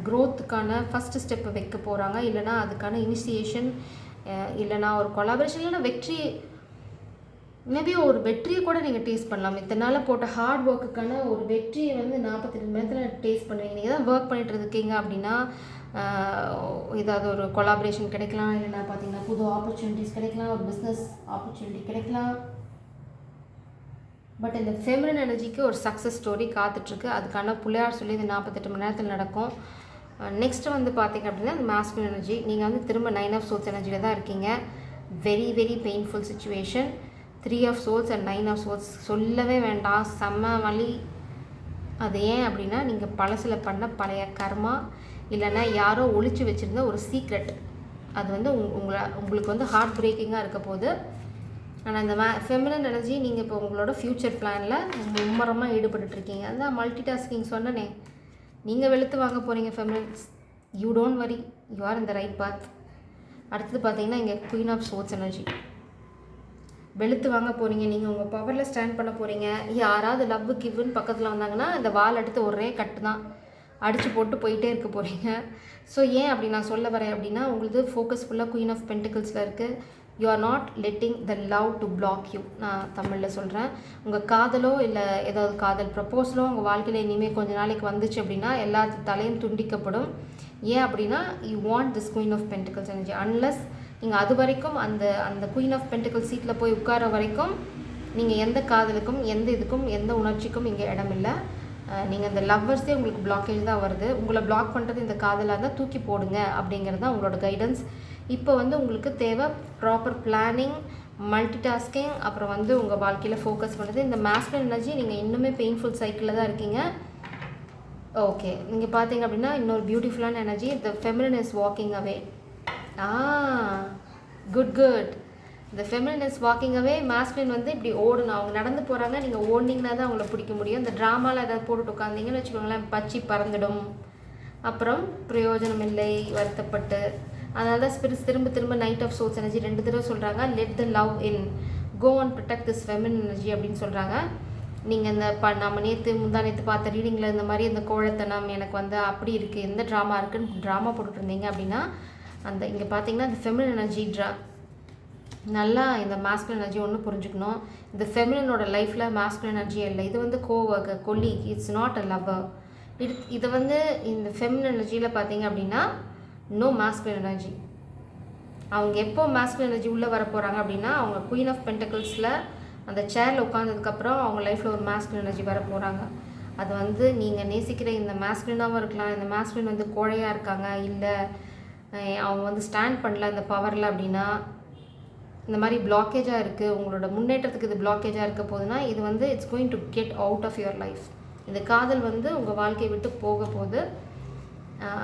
க்ரோத்துக்கான ஃபஸ்ட்டு ஸ்டெப்பை வைக்க போகிறாங்க. இல்லைனா அதுக்கான இனிஷியேஷன், இல்லைனா ஒரு கொலாபரேஷன், இல்லைனா வெற்றி, மேபி ஒரு வெற்றியை கூட நீங்கள் டேஸ்ட் பண்ணலாம். இத்தனை நாளாக போட்ட ஹார்ட் ஒர்க்குக்கான ஒரு வெற்றியை வந்து 48 மணி நேரத்தில் டேஸ்ட் பண்ணுவீங்க. நீங்கள் தான் ஒர்க் பண்ணிட்டு இருக்கீங்க அப்படின்னா, ஏதாவது ஒரு கொலாபரேஷன் கிடைக்கலாம், இல்லைன்னா பார்த்தீங்கன்னா புது ஆப்பர்ச்சுனிட்டிஸ் கிடைக்கலாம், ஒரு பிஸ்னஸ் ஆப்பர்ச்சுனிட்டி கிடைக்கலாம். பட் இந்த ஃபெமினின் எனர்ஜிக்கு ஒரு சக்ஸஸ் ஸ்டோரி காத்துட்ருக்கு. அதுக்கான பிள்ளையார் சொல்லி இந்த 48 மணி நேரத்தில் நடக்கும். நெக்ஸ்ட்டு வந்து பார்த்திங்க அப்படின்னா, இந்த மாஸ்குலின் எனர்ஜி நீங்கள் வந்து திரும்ப 9 ஆஃப் சோர்ஸ் எனர்ஜியில் தான் இருக்கீங்க. Very painful situation. 3 of swords and 9 of swords சொல்லவே வேண்டாம், செம்ம வலி. அது ஏன் அப்படின்னா, நீங்கள் பழசில் பண்ண பழைய கர்மா, இல்லைன்னா யாரோ ஒழிச்சு வச்சுருந்த ஒரு சீக்ரெட், அது வந்து உங்களுக்கு வந்து ஹார்ட் பிரேக்கிங்காக இருக்க போது. ஆனால் இந்த ஃபெமினன் எனர்ஜி நீங்கள் இப்போ உங்களோட ஃப்யூச்சர் பிளானில் மும்மரமாக ஈடுபட்டுருக்கீங்க. அதுதான் மல்டி டாஸ்கிங் சொன்னனே. நீங்கள் வெளுத்து வாங்க போகிறீங்க feminines. You don't worry, you are in the right path. அடுத்தது பார்த்தீங்கன்னா இங்கே குயின் ஆஃப் சோர்ஸ் எனர்ஜி. வெளுத்து வாங்க போகிறீங்க, நீங்கள் உங்கள் பவரில் ஸ்டாண்ட் பண்ண போகிறீங்க. யாராவது லவ் கிவ்னு பக்கத்தில் வந்தாங்கன்னா இந்த வால் எடுத்து ஒரே கட்டு தான் அடித்து போட்டு போயிட்டே இருக்க போகிறீங்க. ஸோ ஏன் அப்படி நான் சொல்ல வரேன் அப்படின்னா, உங்களுக்கு ஃபோக்கஸ் ஃபுல்லாக குயின் ஆஃப் பென்டிகல்ஸில் இருக்குது. You are not letting the love to block you. நான் தமிழில் சொல்கிறேன். உங்கள் காதலோ இல்லை ஏதாவது காதல் ப்ரப்போஸலோ உங்கள் வாழ்க்கையில் இனிமேல் கொஞ்ச நாளைக்கு வந்துச்சு அப்படின்னா எல்லாத்து தலையும் துண்டிக்கப்படும். ஏன் அப்படின்னா you want this queen of pentacles energy. Unless நீங்கள் அது வரைக்கும் அந்த குயின் ஆஃப் பென்டிகல்ஸ் சீட்டில் போய் உட்கார வரைக்கும் நீங்கள் எந்த காதலுக்கும் எந்த இதுக்கும் எந்த உணர்ச்சிக்கும் இங்கே இடமில்லை. நீங்கள் அந்த லவ்வர்ஸே உங்களுக்கு பிளாக்கேஜ் தான் வருது. உங்களை பிளாக் பண்ணுறது இந்த காதலாக இருந்தால் தூக்கி போடுங்க அப்படிங்கிறது தான் உங்களோட கைடன்ஸ். இப்போ உங்களுக்கு தேவை ப்ராப்பர் பிளானிங், மல்டி டாஸ்கிங், அப்புறம் உங்கள் வாழ்க்கையில் ஃபோக்கஸ் பண்ணுறது. இந்த மாஸ்குலின் எனர்ஜி நீங்கள் இன்னுமே பெயின்ஃபுல் சைக்கிளில் தான் இருக்கீங்க. ஓகே, நீங்கள் பார்த்தீங்க அப்படின்னா இன்னொரு பியூட்டிஃபுல்லான energy, the feminine is walking away. Good. இந்த feminine is walking away. Masculine இப்படி ஓடணும், அவங்க நடந்து போகிறாங்க, நீங்கள் ஓடினீங்கன்னா தான் அவங்கள பிடிக்க முடியும். இந்த ட்ராமாவில் ஏதாவது போட்டுட்டு உட்காந்திங்கன்னு வச்சுக்கோங்களேன், பச்சி பறந்துடும், அப்புறம் பிரயோஜனம் இல்லை, வருத்தப்பட்டு. அதனால தான் ஸ்பிரிட்ஸ் திரும்ப திரும்ப நைட் ஆஃப் சோர்ஸ் எனர்ஜி 2 தடவை சொல்கிறாங்க. Let the love in, go and protect this feminine energy அப்படின்னு சொல்கிறாங்க. நீங்கள் இந்த நம்ம முந்தா நேற்று பார்த்த ரீடிங்கில் இந்த மாதிரி இந்த கோழத்தனம் எனக்கு அப்படி இருக்குது, எந்த ட்ராமா இருக்குன்னு ட்ராமா போட்டுருந்தீங்க அப்படின்னா இங்கே பார்த்தீங்கன்னா இந்த ஃபெமினின் எனர்ஜி நல்லா இந்த மாஸ்குலின் எனர்ஜி ஒன்று புரிஞ்சுக்கணும். இந்த ஃபெமினினோட லைஃப்பில் மாஸ்குலின் எனர்ஜி இல்லை. இது coworker, Kolli, it's not a lover. இது இந்த ஃபெமினின் எனர்ஜியில் பார்த்தீங்க அப்படின்னா நோ மாஸ்குலின் எனர்ஜி. அவங்க எப்போ மாஸ்குலின் எனர்ஜி உள்ளே வர போகிறாங்க அப்படின்னா அவங்க குயின் ஆஃப் பென்டக்கிள்ஸில் அந்த சேரில் உட்காந்ததுக்கப்புறம் அவங்க லைஃப்பில் ஒரு மாஸ்குலின் எனர்ஜி வர போகிறாங்க. அது நீங்கள் நேசிக்கிற இந்த மாஸ்குலினாகவும் இருக்கலாம், இந்த மாஸ்குலின் கோழையாக இருக்காங்க, இல்லை அவங்க ஸ்டாண்ட் பண்ணல இந்த பவரில் அப்படின்னா, இந்த மாதிரி பிளாக்கேஜாக இருக்குது, உங்களோட முன்னேற்றத்துக்கு இது பிளாக்கேஜாக இருக்க போகுதுன்னா இது it's going to get out of your life. இந்த காதல் உங்கள் வாழ்க்கையை விட்டு போக போகுது.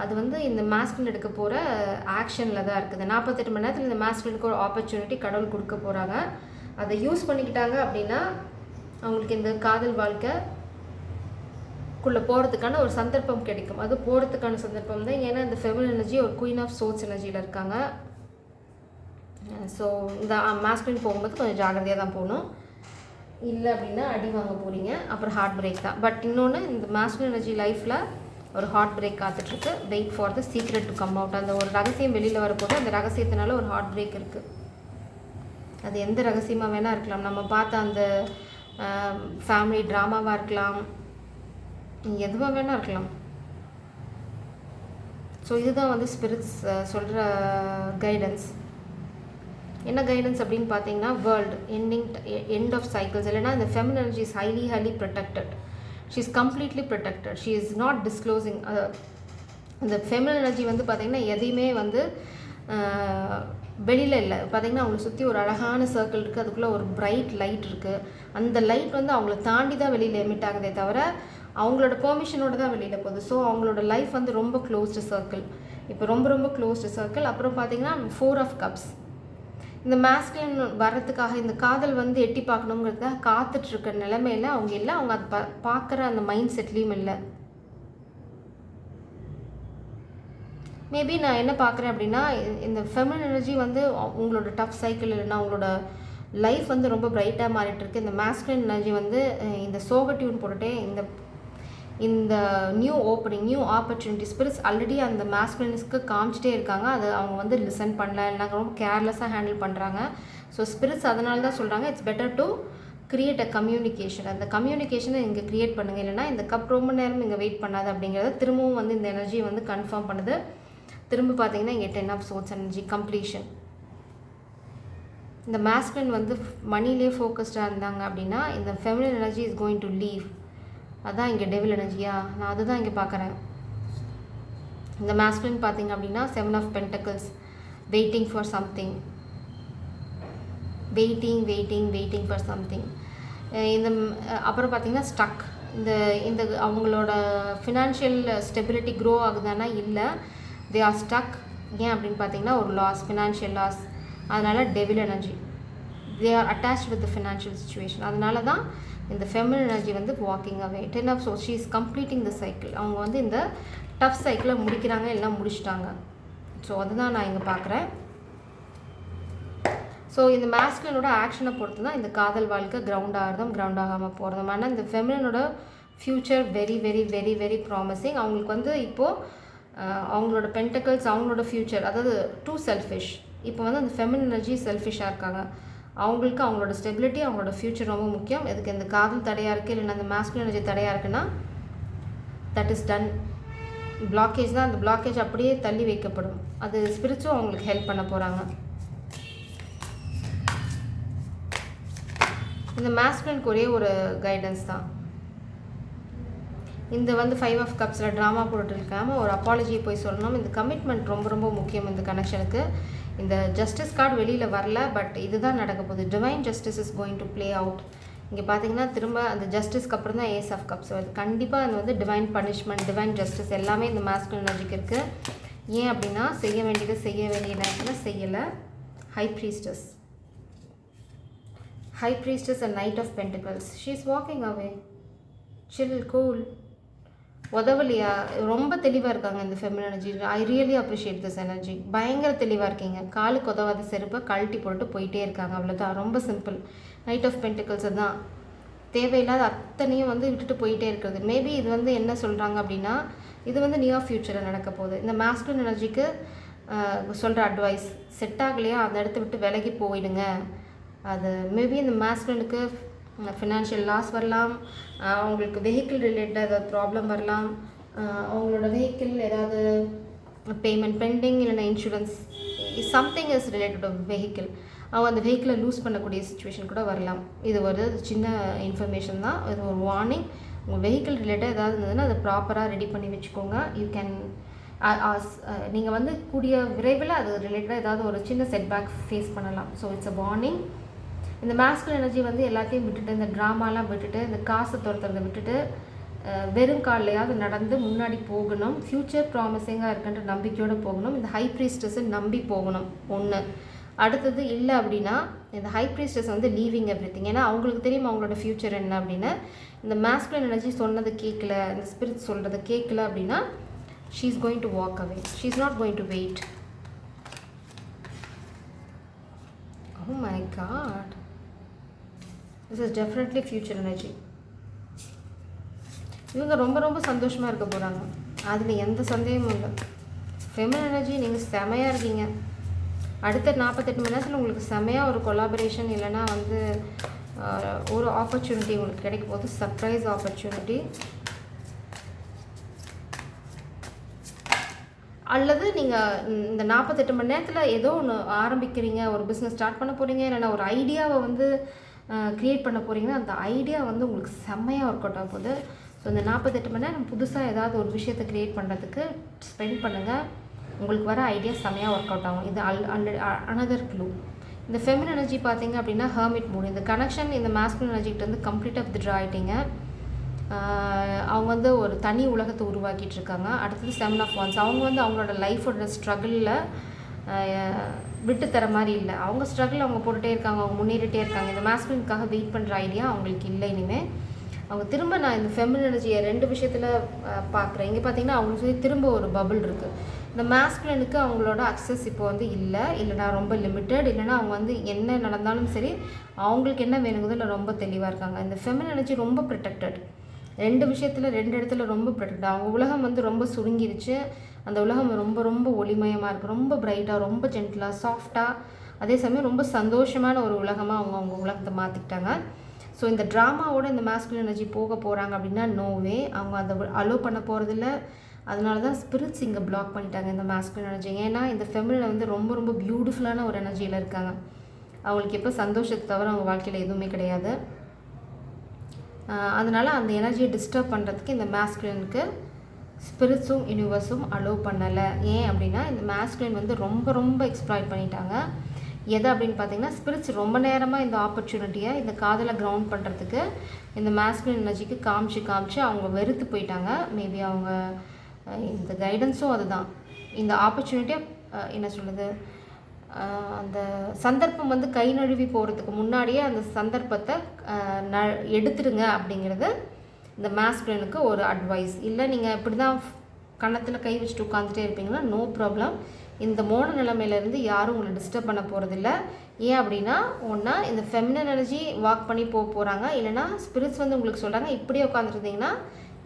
அது இந்த மாஸ்குலின் எடுக்க போகிற ஆக்ஷனில் தான் இருக்குது. 48 மணி நேரத்தில் இந்த மாஸ்குலினுக்கு ஒரு ஆப்பர்ச்சுனிட்டி கடவுள் கொடுக்க போகிறாங்க. அதை யூஸ் பண்ணிக்கிட்டாங்க அப்படின்னா அவங்களுக்கு இந்த காதல் வாழ்க்கைக்குள்ளே போகிறதுக்கான ஒரு சந்தர்ப்பம் கிடைக்கும். அது போகிறதுக்கான சந்தர்ப்பம் தான். ஏன்னா இந்த ஃபெமினின் எனர்ஜி ஒரு குயின் ஆஃப் சோர்ஸ் எனர்ஜியில் இருக்காங்க. ஸோ இந்த மாஸ்குலின் போகும்போது கொஞ்சம் ஜாகிரதையாக தான் போகணும், இல்லை அப்படின்னா அடி வாங்க போகிறீங்க, அப்புறம் ஹார்ட் பிரேக் தான். பட் இன்னொன்று, இந்த மாஸ்குலின் எனர்ஜி லைஃப்பில் ஒரு ஹார்ட் பிரேக் காத்துட்ருக்கு. Wait for the secret to come out. அந்த ஒரு ரகசியம் வெளியில் வரப்போது, அந்த ரகசியத்தினால ஒரு ஹார்ட் பிரேக் இருக்குது. அது எந்த ரகசியமாக வேணால் இருக்கலாம். நம்ம பார்த்த அந்த ஃபேமிலி ட்ராமாவாக இருக்கலாம், எதுவாக வேணால் இருக்கலாம். ஸோ இதுதான் ஸ்பிரிட்ஸ் சொல்கிற கைடன்ஸ். என்ன கைடன்ஸ் அப்படின்னு பார்த்தீங்கன்னா, வேர்ல்டு எண்ட் ஆஃப் சைக்கிள்ஸ். இல்லைனா இந்த feminine energy is highly protected. She is completely protected. She is not disclosing. இந்த ஃபெமினின் எனர்ஜி பார்த்தீங்கன்னா எதையுமே வெளியில் இல்லை. பார்த்தீங்கன்னா அவங்களை சுற்றி ஒரு அழகான சர்க்கிள் இருக்குது, அதுக்குள்ளே ஒரு பிரைட் லைட் இருக்குது. அந்த லைட் அவங்கள தாண்டி தான் வெளியில் எமிட் ஆகுதே தவிர அவங்களோட பெர்மிஷனோடு தான் வெளியில் போகுது. ஸோ அவங்களோட லைஃப் ரொம்ப க்ளோஸ்டு சர்க்கிள். இப்போ ரொம்ப க்ளோஸ்டு சர்க்கிள். அப்புறம் பார்த்தீங்கன்னா 4 ஆஃப் கப்ஸ். இந்த மாஸ்குலின் வர்றதுக்காக, இந்த காதல் எட்டி பார்க்கணுங்கிறதுக்காக காத்துட்ருக்க நிலைமையில் அவங்க இல்லை. அவங்க அதை பார்க்குற அந்த மைண்ட் செட்லேயும் இல்லை. மேபி நான் என்ன பார்க்குறேன் அப்படின்னா, இந்த ஃபெமினின் எனர்ஜி உங்களோட டஃப் சைக்கிள் இல்லைன்னா உங்களோட லைஃப் ரொம்ப பிரைட்டாக மாறிட்டுருக்கு. இந்த மாஸ்குலின் எனர்ஜி இந்த சோக டியூன் போட்டுகிட்டே இந்த new opening, new opportunity spirits already அந்த மாஸ்குலின்ஸ்க்கு காமிச்சிட்டே இருக்காங்க. அது அவங்க லிசன் பண்ணல, இல்லைனா ரொம்ப கேர்லெஸ்ஸாக ஹேண்டில் பண்ணுறாங்க. ஸோ ஸ்பிரிட்ஸ் அதனால தான் சொல்கிறாங்க, it's better to create a communication. அந்த கம்யூனிகேஷனை இங்கே க்ரியேட் பண்ணுங்கள், இல்லைனா இந்த கப் ரொம்ப நேரம் இங்கே வெயிட் பண்ணாது அப்படிங்கிறத திரும்பவும் இந்த எனர்ஜி கன்ஃபார்ம் பண்ணுது. திரும்ப பார்த்தீங்கன்னா இங்கே 10 ஆஃப் சோர்ஸ் எனர்ஜி கம்ப்ளீஷன். இந்த மாஸ்குலின் மணிலே ஃபோக்கஸ்டாக இருந்தாங்க அப்படின்னா இந்த feminine energy is going to leave. அதான் இங்கே டெவில் எனர்ஜியா, நான் அதுதான் இங்கே பார்க்குறேன். இந்த மாஸ்குலின் பார்த்தீங்க அப்படின்னா 7 of pentacles, waiting for something, waiting for something. இந்த அப்புறம் பார்த்தீங்கன்னா ஸ்டக். இந்த அவங்களோட ஃபினான்ஷியல் ஸ்டெபிலிட்டி க்ரோ ஆகுதானா இல்லை, தே ஆர் ஸ்டக். ஏன் அப்படின்னு பார்த்தீங்கன்னா ஒரு லாஸ், ஃபினான்ஷியல் லாஸ். அதனால் devil energy. They are attached with the financial situation. அதனால தான் இந்த ஃபெமினின் எனர்ஜி வந்து walking away 10 of so she is completing the cycle. அவங்க வந்து இந்த டஃப் சைக்கிளை முடிக்கிறாங்க, எல்லாம் முடிச்சிட்டாங்க. ஸோ அதுதான் நான் இங்கே பார்க்குறேன். ஸோ இந்த மேஸ்குலினோட ஆக்ஷனை பொறுத்து தான் இந்த காதல் வாழ்க்கை கிரவுண்ட் ஆகிறதும் கிரவுண்ட் ஆகாமல் போகிறதும். ஆனால் இந்த ஃபெமினினோட future very very very very promising. அவங்களுக்கு வந்து இப்போது அவங்களோட பென்டக்கிள்ஸ், அவங்களோட ஃப்யூச்சர், அதாவது டூ செல்ஃபிஷ். இப்போ வந்து அந்த ஃபெமினின் எனர்ஜி செல்ஃபிஷாக இருக்காங்க. அவங்களுக்கு அவங்களோட ஸ்டெபிலிட்டி, அவங்களோட ஃப்யூச்சர் ரொம்ப முக்கியம். இதுக்கு இந்த காதல் தடையாக இருக்குது, இல்லைன்னா அந்த மேஸ்குலின் எனர்ஜி தடையாக இருக்குன்னா தட் இஸ் டன். பிளாக்கேஜ் தான். அந்த பிளாக்கேஜ் அப்படியே தள்ளி வைக்கப்படும். அது ஸ்பிரிச்சும் அவங்களுக்கு ஹெல்ப் பண்ண போகிறாங்க. இந்த மேஸ்குலினுக்கு ஒரே ஒரு கைடன்ஸ் தான். இந்த வந்து 5 ஆஃப் கப்ஸில் ட்ராமா போட்டுட்டு இருக்காமல் ஒரு அப்பாலஜியை போய் சொல்லணும். இந்த கமிட்மெண்ட் ரொம்ப ரொம்ப முக்கியம் இந்த கனெக்ஷனுக்கு. இந்த ஜஸ்டிஸ் கார்டு வெளியில் வரல, பட் இதுதான் நடக்க போகுது. Divine justice is going to play out. இங்கே பார்த்தீங்கன்னா திரும்ப அந்த ஜஸ்டிஸ்க்கு அப்புறம் தான் ஏஸ் ஆஃப் கப்ஸ் வருது. கண்டிப்பாக அது வந்து டிவைன் பனிஷ்மெண்ட், டிவைன் ஜஸ்டிஸ் எல்லாமே இந்த மேஸ்குலின் எனர்ஜிக்கு இருக்குது. ஏன் அப்படின்னா செய்ய வேண்டிய நேரத்தில் செய்யலை. High priestess and knight of pentacles. She is walking away. Chill, cool. உதவலையா? ரொம்ப தெளிவாக இருக்காங்க இந்த feminine energy. I really appreciate this energy. பயங்கர தெளிவாக இருக்கீங்க. காலுக்கு உதவாத செருப்பை கழட்டி போட்டு போயிட்டே இருக்காங்க. அவ்வளோதான், ரொம்ப சிம்பிள். நைட் ஆஃப் பென்டிகல்ஸ் தான் தேவையில்லாத அத்தனையும் வந்து விட்டுட்டு போயிட்டே இருக்கிறது. மேபி இது வந்து என்ன சொல்கிறாங்க அப்படின்னா, இது வந்து நியர் ஃப்யூச்சரில் நடக்க போகுது. இந்த மேஸ்குலின் எனர்ஜிக்கு சொல்கிற அட்வைஸ் செட் ஆகலையா, அந்த இடத்த விட்டு விலகி போயிடுங்க. அது மேபி இந்த மேஸ்குலினுக்கு ஃபினான்ஷியல் லாஸ் வரலாம், அவங்களுக்கு வெஹிக்கிள் ரிலேட்டட் ஏதாவது ப்ராப்ளம் வரலாம், அவங்களோட வெஹிக்கிள் ஏதாவது பேமெண்ட் பெண்டிங், இல்லைன்னா insurance something is related to vehicle. அவங்க அந்த வெஹிக்கிளை லூஸ் பண்ணக்கூடிய சுச்சுவேஷன் கூட வரலாம். இது ஒரு சின்ன இன்ஃபர்மேஷன் தான், இது ஒரு வார்னிங். உங்கள் வெஹிக்கிள் ரிலேட்டட் ஏதாவது இருந்ததுன்னா அதை ப்ராப்பராக ரெடி பண்ணி வச்சுக்கோங்க. யூ கேன் நீங்கள் வந்து கூடிய விரைவில் அது ரிலேட்டடாக ஏதாவது ஒரு சின்ன செட்பேக் ஃபேஸ் பண்ணலாம். So it's a warning. இந்த மேஸ்குலின் எனர்ஜி வந்து எல்லாத்தையும் விட்டுட்டு, இந்த ட்ராமாலாம் விட்டுட்டு, இந்த காசை துரத்துறதை விட்டுட்டு வெறும் காலையாவது நடந்து முன்னாடி போகணும். ஃப்யூச்சர் ப்ராமிசிங்காக இருக்குன்ற நம்பிக்கையோடு போகணும். இந்த ஹை ப்ரீஸ்டஸை நம்பி போகணும். ஒன்று. அடுத்தது இல்லை அப்படின்னா இந்த ஹை ப்ரீஸ்டஸ் வந்து லீவிங் எவ்ரிதிங். ஏன்னா அவங்களுக்கு தெரியும் அவங்களோட ஃப்யூச்சர் என்ன அப்படின்னு. இந்த மேஸ்குலின் எனர்ஜி சொன்னது கேட்கல, இந்த ஸ்பிரிட் சொல்கிறது கேட்கல அப்படின்னா she is going to walk away. She is not going to wait. Oh my god, this is definitely future energy. இவங்க ரொம்ப ரொம்ப சந்தோஷமாக இருக்க போகிறாங்க, அதில் எந்த சந்தேகமும் இல்லை. ஃபெமினின் எனர்ஜி நீங்கள் செமையாக இருக்கீங்க. அடுத்த 48 மணி நேரத்தில் உங்களுக்கு செமையாக ஒரு கொலாபரேஷன், இல்லைனா வந்து ஒரு ஆப்பர்ச்சுனிட்டி உங்களுக்கு கிடைக்க போகுது. Surprise opportunity. அல்லது நீங்கள் இந்த 48 மணி நேரத்தில் ஏதோ ஒன்று ஆரம்பிக்கிறீங்க, ஒரு பிஸ்னஸ் ஸ்டார்ட் பண்ண போகிறீங்க, இல்லைனா ஒரு ஐடியாவை வந்து க்ரியேட் பண்ண போகிறீங்கன்னா அந்த ஐடியா வந்து உங்களுக்கு செம்மையாக ஒர்க் அவுட் ஆக போகுது. ஸோ இந்த 48 மணி நேரம் புதுசாக ஏதாவது ஒரு விஷயத்தை க்ரியேட் பண்ணுறதுக்கு ஸ்பெண்ட் பண்ணுங்கள். உங்களுக்கு வர ஐடியா செம்மையாக ஒர்க் அவுட் ஆகும். இது அனதர் க்ளூ. இந்த ஃபெமினின் எனர்ஜி பார்த்தீங்க அப்படின்னா ஹெர்மிட் மூட். இந்த கனெக்ஷன் இந்த மேஸ்குலின் எனர்ஜிக்கிட்ட வந்து கம்ப்ளீட்டாக வித்ட்ரா ஆகிட்டீங்க. அவங்க வந்து ஒரு தனி உலகத்தை உருவாக்கிட்டு இருக்காங்க. அடுத்தது 7 ஆஃப் வான்ஸ். அவங்க வந்து அவங்களோட லைஃபோட ஸ்ட்ரகிளில் விட்டு தர மாதிரி இல்லை. அவங்க ஸ்ட்ரகிள் அவங்க போட்டுகிட்டே இருக்காங்க, அவங்க முன்னேறிட்டே இருக்காங்க. இந்த மேஸ்குலினுக்காக வெயிட் பண்ணுற ஐடியா அவங்களுக்கு இல்லை இனிமேல். அவங்க திரும்ப நான் இந்த ஃபெமினின் எனர்ஜியை 2 விஷயத்தில் பார்க்குறேன். இங்கே பார்த்தீங்கன்னா அவங்களுக்கு சொல்லி திரும்ப ஒரு பபுள் இருக்குது. இந்த மேஸ்குலினுக்கு அவங்களோட அக்சஸ் இப்போ வந்து இல்லைனா ரொம்ப லிமிட்டட், இல்லைனா அவங்க வந்து என்ன நடந்தாலும் சரி அவங்களுக்கு என்ன வேணுங்கிறதுல இல்லை ரொம்ப தெளிவாக இருக்காங்க. இந்த ஃபெமினின் எனர்ஜி ரொம்ப ப்ரொடெக்டட். 2 விஷயத்தில் 2 இடத்துல ரொம்ப ப்ரொடெக்டட். அவங்க உலகம் வந்து ரொம்ப சுருங்கிருச்சு. அந்த உலகம் ரொம்ப ரொம்ப ஒளிமயமாக இருக்குது, ரொம்ப பிரைட்டாக, ரொம்ப ஜென்டிலாக, சாஃப்டாக, அதே சமயம் ரொம்ப சந்தோஷமான ஒரு உலகமாக அவங்க உலகத்தை மாற்றிக்கிட்டாங்க. ஸோ இந்த ட்ராமாவோட இந்த மேஸ்குலின் எனர்ஜி போக போகிறாங்க அப்படின்னா நோவே அவங்க அதை அலோ பண்ண போகிறதில்ல. அதனால தான் ஸ்பிரிட்ஸ் இங்கே பிளாக் பண்ணிட்டாங்க இந்த மேஸ்குலின் எனர்ஜி. ஏன்னா இந்த ஃபெமினின் வந்து ரொம்ப ரொம்ப பியூட்டிஃபுல்லான ஒரு எனர்ஜியில் இருக்காங்க. அவங்களுக்கு எப்போ சந்தோஷத்தை தவிர அவங்க வாழ்க்கையில் எதுவுமே கிடையாது. அதனால் அந்த எனர்ஜியை டிஸ்டர்ப் பண்ணுறதுக்கு இந்த மேஸ்குலினுக்கு ஸ்பிரிட்ஸும் யூனிவர்ஸும் அலோவ் பண்ணலை. ஏன் அப்படின்னா இந்த மேஸ்குலின் வந்து ரொம்ப ரொம்ப எக்ஸ்ப்ளாய்ட் பண்ணிட்டாங்க. எதை அப்படின்னு பார்த்தீங்கன்னா ஸ்பிரிட்ஸ் ரொம்ப நேரமாக இந்த ஆப்பர்ச்சுனிட்டியை இந்த காதலை கிரவுண்ட் பண்ணுறதுக்கு இந்த மேஸ்குலின் எனர்ஜிக்கு காமிச்சு அவங்க வெறுத்து போயிட்டாங்க. மேபி அவங்க இந்த கைடன்ஸும் அதுதான். இந்த ஆப்பர்ச்சுனிட்டியை என்ன சொல்லுது, அந்த சந்தர்ப்பம் வந்து கை நழுவி போகிறதுக்கு முன்னாடியே அந்த சந்தர்ப்பத்தை எடுத்துடுங்க அப்படிங்கிறது இந்த மாஸ்குலினுக்கு ஒரு அட்வைஸ். இல்லை நீங்கள் இப்படி தான் கன்னத்தில் கை வச்சுட்டு உட்காந்துட்டே இருப்பீங்கன்னா நோ ப்ராப்ளம். இந்த மோன நிலைமையிலேருந்து யாரும் உங்களை டிஸ்டர்ப் பண்ண போகிறதில்ல. ஏன் அப்படின்னா ஒன்றா இந்த ஃபெமினன் எனர்ஜி வாக் பண்ணி போகிறாங்க, இல்லைனா ஸ்பிரிட்ஸ் வந்து உங்களுக்கு சொல்கிறாங்க இப்படியே உட்காந்துருந்தீங்கன்னா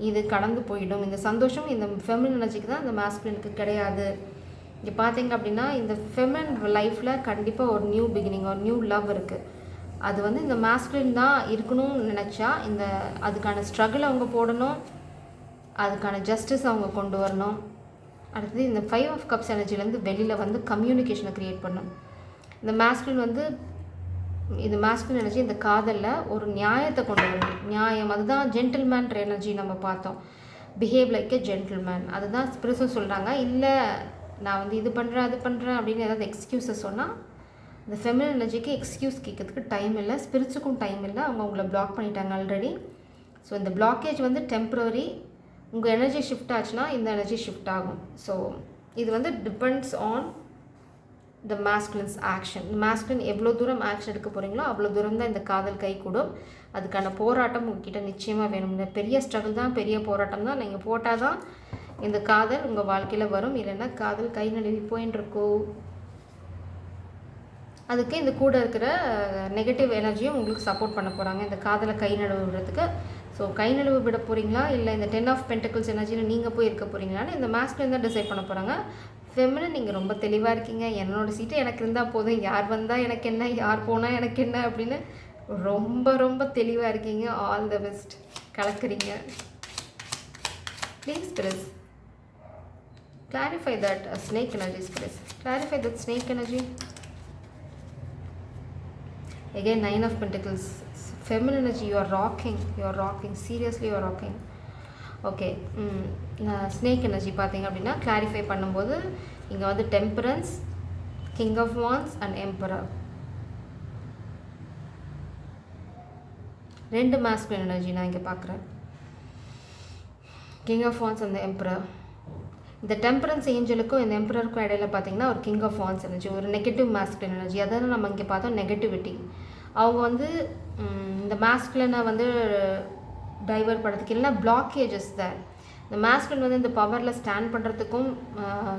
இது கடந்து போயிடும். இந்த சந்தோஷம் இந்த ஃபெமினன் எனர்ஜிக்கு தான், இந்த மாஸ்குலினுக்கு கிடையாது. இங்கே பார்த்தீங்க அப்படின்னா இந்த ஃபெமினன் லைஃப்பில் கண்டிப்பாக ஒரு நியூ பிகினிங், ஒரு நியூ லவ் இருக்குது. அது வந்து இந்த மாஸ்குலின் தான் இருக்கணும்னு நினச்சா அதுக்கான ஸ்ட்ரகிள் அவங்க போடணும், அதுக்கான ஜஸ்டிஸ் அவங்க கொண்டு வரணும். அடுத்தது இந்த 5 ஆஃப் கப்ஸ் எனர்ஜிலேருந்து வெளியில் வந்து கம்யூனிகேஷனை க்ரியேட் பண்ணணும். இந்த மாஸ்குலின் வந்து இது மாஸ்குலின் எனர்ஜி இந்த காதலில் ஒரு நியாயத்தை கொண்டு வரணும். நியாயம், அதுதான் ஜென்டில்மேன் எனர்ஜி நம்ம பார்த்தோம். பிஹேவ் லைக் எ ஜென்டில்மேன், அதுதான் ஸ்பிரிட்ஸும் சொல்கிறாங்க. இல்லை நான் வந்து இது பண்ணுறேன் அது பண்ணுறேன் அப்படின்னு ஏதாவது எக்ஸ்கியூஸை சொன்னால் இந்த ஃபெமினன் எனர்ஜிக்கு எக்ஸ்கியூஸ் கேட்கறதுக்கு டைம் இல்லை, ஸ்பிரிட்ஸுக்கும் டைம் இல்லை. அவங்க உங்களை பிளாக் பண்ணிட்டாங்க ஆல்ரெடி. ஸோ இந்த பிளாக்கேஜ் வந்து டெம்ப்ரவரி. உங்கள் எனர்ஜி ஷிஃப்ட் ஆச்சுன்னா இந்த எனர்ஜி ஷிஃப்ட் ஆகும். ஸோ இது வந்து டிபெண்ட்ஸ் ஆன் த மாஸ்குலின்ஸ் ஆக்ஷன். இந்த மாஸ்குலின் எவ்வளோ தூரம் ஆக்ஷன் எடுக்க போகிறீங்களோ அவ்வளோ தூரம் தான் இந்த காதல் கை கூடும். அதுக்கான போராட்டம் உங்ககிட்ட நிச்சயமாக வேணும். இந்த பெரிய ஸ்ட்ரகிள் தான், பெரிய போராட்டம் தான் நீங்கள் போட்டால் தான் இந்த காதல் உங்கள் வாழ்க்கையில் வரும். இல்லைன்னா காதல் கை நழுவி போயின்னு இருக்கும். அதுக்கு இந்த கூட இருக்கிற நெகட்டிவ் எனர்ஜியும் உங்களுக்கு சப்போர்ட் பண்ண போகிறாங்க இந்த காதலை கை நழுவு விடுறதுக்கு. ஸோ கை நழுவு விட போகிறீங்களா இல்லை இந்த 10 ஆஃப் பென்டக்கிள்ஸ் எனர்ஜியில் நீங்கள் போய் இருக்க போகிறீங்களான்னு இந்த மாஸ்குலின் தான் டிசைட் பண்ண போகிறாங்க. ஃபெமினன் நீங்கள் ரொம்ப தெளிவாக இருக்கீங்க. என்னோடய சீட்டு எனக்கு இருந்தால் போதும், யார் வந்தால் எனக்கு என்ன, யார் போனால் எனக்கு என்ன அப்படின்னு ரொம்ப ரொம்ப தெளிவாக இருக்கீங்க. ஆல் த பெஸ்ட், கலக்குறீங்க. Please spirits clarify that snake energy, spirits. Clarify that snake energy. Again 9 of pentacles, feminine energy. You are rocking, seriously you are rocking. Okay, snake energy பார்த்தீங்க அப்படின்னா கிளாரிஃபை பண்ணும்போது இங்கே வந்து temperance, king of wands and emperor, ரெண்டு masculine energy நான் இங்கே பார்க்குறேன். King of wands and emperor. இந்த டெம்பரன்ஸ் ஏஞ்சலுக்கும் இந்த எம்பரருக்கும் இடையில பார்த்தீங்கன்னா ஒரு கிங் ஆஃப் வான்ஸ் எனர்ஜி, ஒரு நெகட்டிவ் மாஸ்குலின் எனர்ஜி. அதாவது நம்ம இங்கே பார்த்தோம் நெகட்டிவிட்டி. அவங்க வந்து இந்த மாஸ்குலினை வந்து டைவர்ட் பண்ணுறதுக்கு இல்லைனா பிளாக்கேஜஸ் தான். இந்த மாஸ்குலின் வந்து இந்த பவரில் ஸ்டாண்ட் பண்ணுறதுக்கும்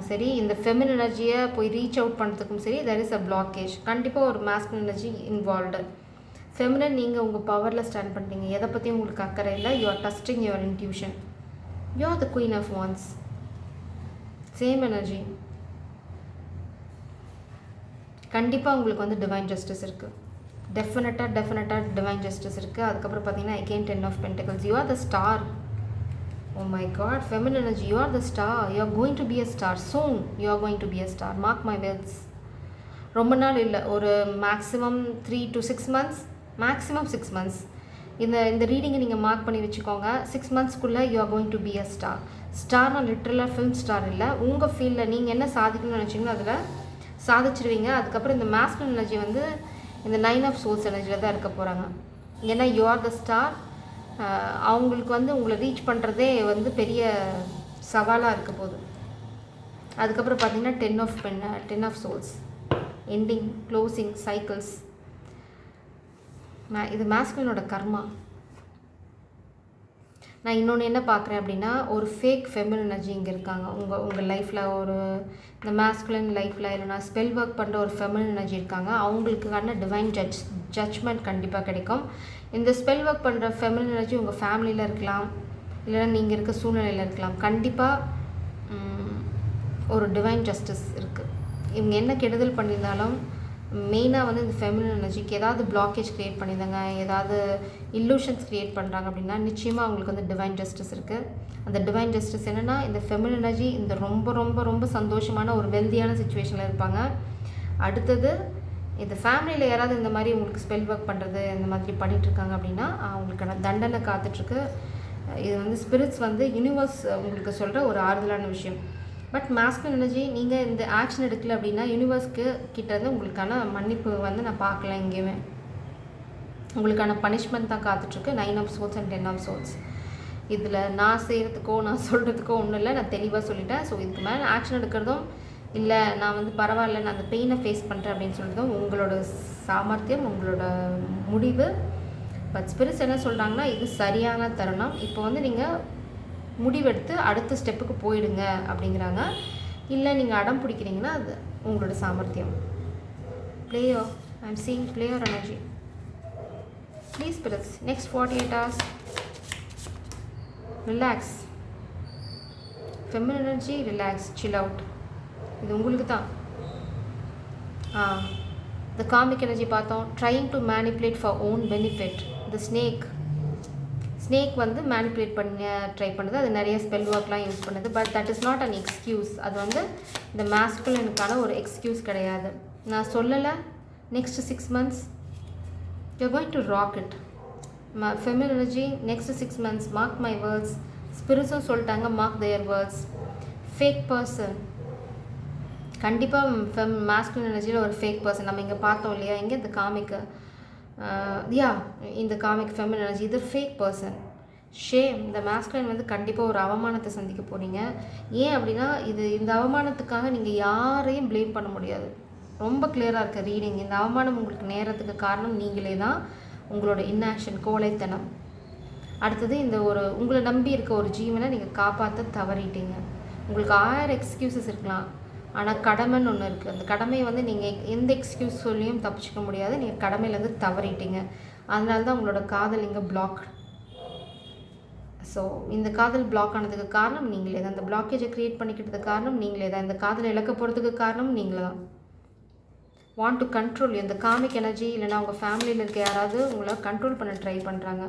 சரி, இந்த ஃபெமின் எனர்ஜியை போய் ரீச் அவுட் பண்ணுறதுக்கும் சரி, there is a blockage. கண்டிப்பாக ஒரு மாஸ்குலின் எனர்ஜி இன்வால்வ்டு. ஃபெமினன் நீங்கள் உங்கள் பவரில் ஸ்டாண்ட் பண்ணுறீங்க, எதை பற்றியும் உங்களுக்கு அக்கறை இல்லை. You are trusting your intuition. You are the queen of wands. Same energy. கண்டிப்பாக உங்களுக்கு வந்து டிவைன் ஜஸ்டிஸ் இருக்குது. டெஃபினட்டாக டிவைன் ஜஸ்டிஸ் இருக்குது. அதுக்கப்புறம் பார்த்தீங்கன்னா again 10 of pentacles. You are the star. Oh my god, feminine energy. You are the star. You are going to be a star soon. You are going to be a star. Mark my words. ரொம்ப நாள் இல்லை, ஒரு maximum 3 to 6 months, maximum 6 months. இந்த ரீடிங்கை நீங்கள் mark பண்ணி வச்சுக்கோங்க. 6 monthsக்குள்ளே you are going to be a star. ஸ்டார்னா லிட்ரலாக ஃபிலிம் ஸ்டார் இல்லை, உங்கள் ஃபீல்டில் நீங்கள் என்ன சாதிக்கணும்னு நினச்சிங்களோ அதில் சாதிச்சிருவீங்க. அதுக்கப்புறம் இந்த மாஸ்குலின் எனர்ஜி வந்து இந்த 9 ஆஃப் சோல்ஸ் எனர்ஜியில் தான் இருக்க போகிறாங்க. ஏன்னா யூ ஆர் த ஸ்டார். அவங்களுக்கு வந்து உங்களை ரீச் பண்ணுறதே வந்து பெரிய சவாலாக இருக்க போகுது. அதுக்கப்புறம் பார்த்தீங்கன்னா 10 of swords, ending, closing, cycles. இது மாஸ்குலினோட கர்மா. நான் இன்னொன்று என்ன பார்க்குறேன் அப்படின்னா ஒரு ஃபேக் ஃபெமினன் எனர்ஜி இங்கே இருக்காங்க உங்கள் லைஃப்பில். ஒரு இந்த மாஸ்குலின் லைஃப்பில் இல்லைனா ஸ்பெல் ஒர்க் பண்ணுற ஒரு ஃபெமினன் எனர்ஜி இருக்காங்க. அவங்களுக்கான டிவைன் ஜட்ஜ்மெண்ட் கண்டிப்பாக கிடைக்கும். இந்த ஸ்பெல் ஒர்க் பண்ணுற ஃபெமினன் எனர்ஜி உங்கள் ஃபேமிலியில் இருக்கலாம், இல்லைனா நீங்கள் இருக்க சூழ்நிலையில் இருக்கலாம். கண்டிப்பாக ஒரு டிவைன் ஜஸ்டிஸ் இருக்குது. இவங்க என்ன கெடுதல் பண்ணியிருந்தாலும் மெயினாக வந்து இந்த ஃபெமினன் எனர்ஜிக்கு ஏதாவது பிளாக்கேஜ் க்ரியேட் பண்ணியிருந்தாங்க, ஏதாவது இல்லூஷன்ஸ் க்ரியேட் பண்ணுறாங்க அப்படின்னா நிச்சயமாக அவங்களுக்கு வந்து டிவைன் ஜஸ்டிஸ் இருக்குது. அந்த டிவைன் ஜஸ்டிஸ் என்னென்னா இந்த ஃபெமினன் எனர்ஜி இந்த ரொம்ப ரொம்ப ரொம்ப சந்தோஷமான ஒரு வெல்தியான சுச்சுவேஷனில் இருப்பாங்க. அடுத்தது இந்த ஃபேமிலியில் யாராவது இந்த மாதிரி உங்களுக்கு ஸ்பெல் ஒர்க் பண்ணுறது இந்த மாதிரி பண்ணிகிட்ருக்காங்க அப்படின்னா அவங்களுக்கான தண்டனை காத்துட்ருக்கு. இது வந்து ஸ்பிரிட்ஸ் வந்து யூனிவர்ஸ் உங்களுக்கு சொல்கிற ஒரு ஆறுதலான விஷயம். பட் மாஸ்குலின் எனர்ஜி நீங்கள் இந்த ஆக்ஷன் எடுக்கல அப்படின்னா யூனிவர்ஸ்க்கு கிட்டேருந்து உங்களுக்கான மன்னிப்பு வந்து நான் பார்க்கல. எங்கேயுமே உங்களுக்கான பனிஷ்மெண்ட் தான் காத்துட்ருக்கு. 9 of swords and 10 of swords. இதில் நான் செய்கிறதுக்கோ நான் சொல்கிறதுக்கோ ஒன்றும் இல்லை, நான் தெளிவாக சொல்லிட்டேன். ஸோ இதுக்கு மேலே ஆக்ஷன் எடுக்கிறதும் இல்லை நான் வந்து பரவாயில்ல நான் அந்த பெயினை ஃபேஸ் பண்ணுறேன் அப்படின்னு சொல்லிட்டு உங்களோட சாமர்த்தியம், உங்களோட முடிவு. பட் ஸ்பிரிட்ஸ் என்ன சொல்கிறாங்கன்னா, இது சரியான தருணம், இப்போ வந்து நீங்கள் முடிவெடுத்து அடுத்த ஸ்டெப்புக்கு போயிடுங்க அப்படிங்கிறாங்க. இல்லை நீங்கள் அடம் பிடிக்கிறீங்கன்னா அது உங்களோட சாமர்த்தியம். பிளேயோ I'm seeing player energy. Please spirits, next 48 hours relax. Feminine energy, relax, chill out. இது உங்களுக்கு தான். த காமிக் எனர்ஜி பார்த்தோம். Trying to manipulate for own benefit. The snake வந்து மேனிப்புலேட் பண்ண ட்ரை பண்ணுது. அது நிறைய ஸ்பெல் ஒர்க்லாம் யூஸ் பண்ணுது. But that is not an excuse. அது வந்து இந்த மாஸ்குலினுக்கான ஒரு எக்ஸ்கியூஸ் கிடையாது. நான் சொல்லலை, next 6 months you're going to rock it. Feminine energy, next 6 months, mark my words. ஸ்பிரிட்ஸும் சொல்லிட்டாங்க, mark their words. Fake person, கண்டிப்பாக மாஸ்குலின் எனர்ஜியில் ஒரு ஃபேக் பர்சன் நம்ம இங்கே பார்த்தோம் இல்லையா, இங்கே இந்த காமிக்கு இந்த காமிக் ஃபெமினின் எனர்ஜி, இது ஃபேக் பர்சன். ஷேம், இந்த மாஸ்குலின் வந்து கண்டிப்பாக ஒரு அவமானத்தை சந்திக்க போகிறீங்க. ஏன் அப்படின்னா இந்த அவமானத்துக்காக நீங்கள் யாரையும் ப்ளேம் பண்ண முடியாது. ரொம்ப கிளியராக இருக்க ரீடிங். இந்த அவமானம் உங்களுக்கு நேரத்துக்கு காரணம் நீங்களே தான், உங்களோட இன்ஆக்ஷன், கோழைத்தனம். அடுத்தது உங்களை நம்பி இருக்க ஒரு ஜீவனை நீங்கள் காப்பாற்ற தவறிட்டீங்க. உங்களுக்கு 1000 எக்ஸ்கியூசஸ் இருக்கலாம், ஆனால் கடமைன்னு ஒன்று இருக்குது. அந்த கடமையை வந்து நீங்கள் எந்த எக்ஸ்கியூஸ் சொல்லியும் தப்பிச்சிக்க முடியாது. நீங்கள் கடமையிலேருந்து தவறிட்டீங்க. அதனால தான் உங்களோட காதல் இங்கே பிளாக். ஸோ இந்த காதல் பிளாக் ஆனதுக்கு காரணம் நீங்களே தான். இந்த பிளாக்கேஜை க்ரியேட் பண்ணிக்கிட்டதுக்கு காரணம் நீங்களே தான். இந்த காதலை இழக்க போகிறதுக்கு காரணம் நீங்களே தான். Want to control. இந்த காமிக் எனர்ஜி இல்லைனா உங்கள் ஃபேமிலியில் இருக்க யாராவது உங்களை கண்ட்ரோல் பண்ண ட்ரை பண்ணுறாங்க.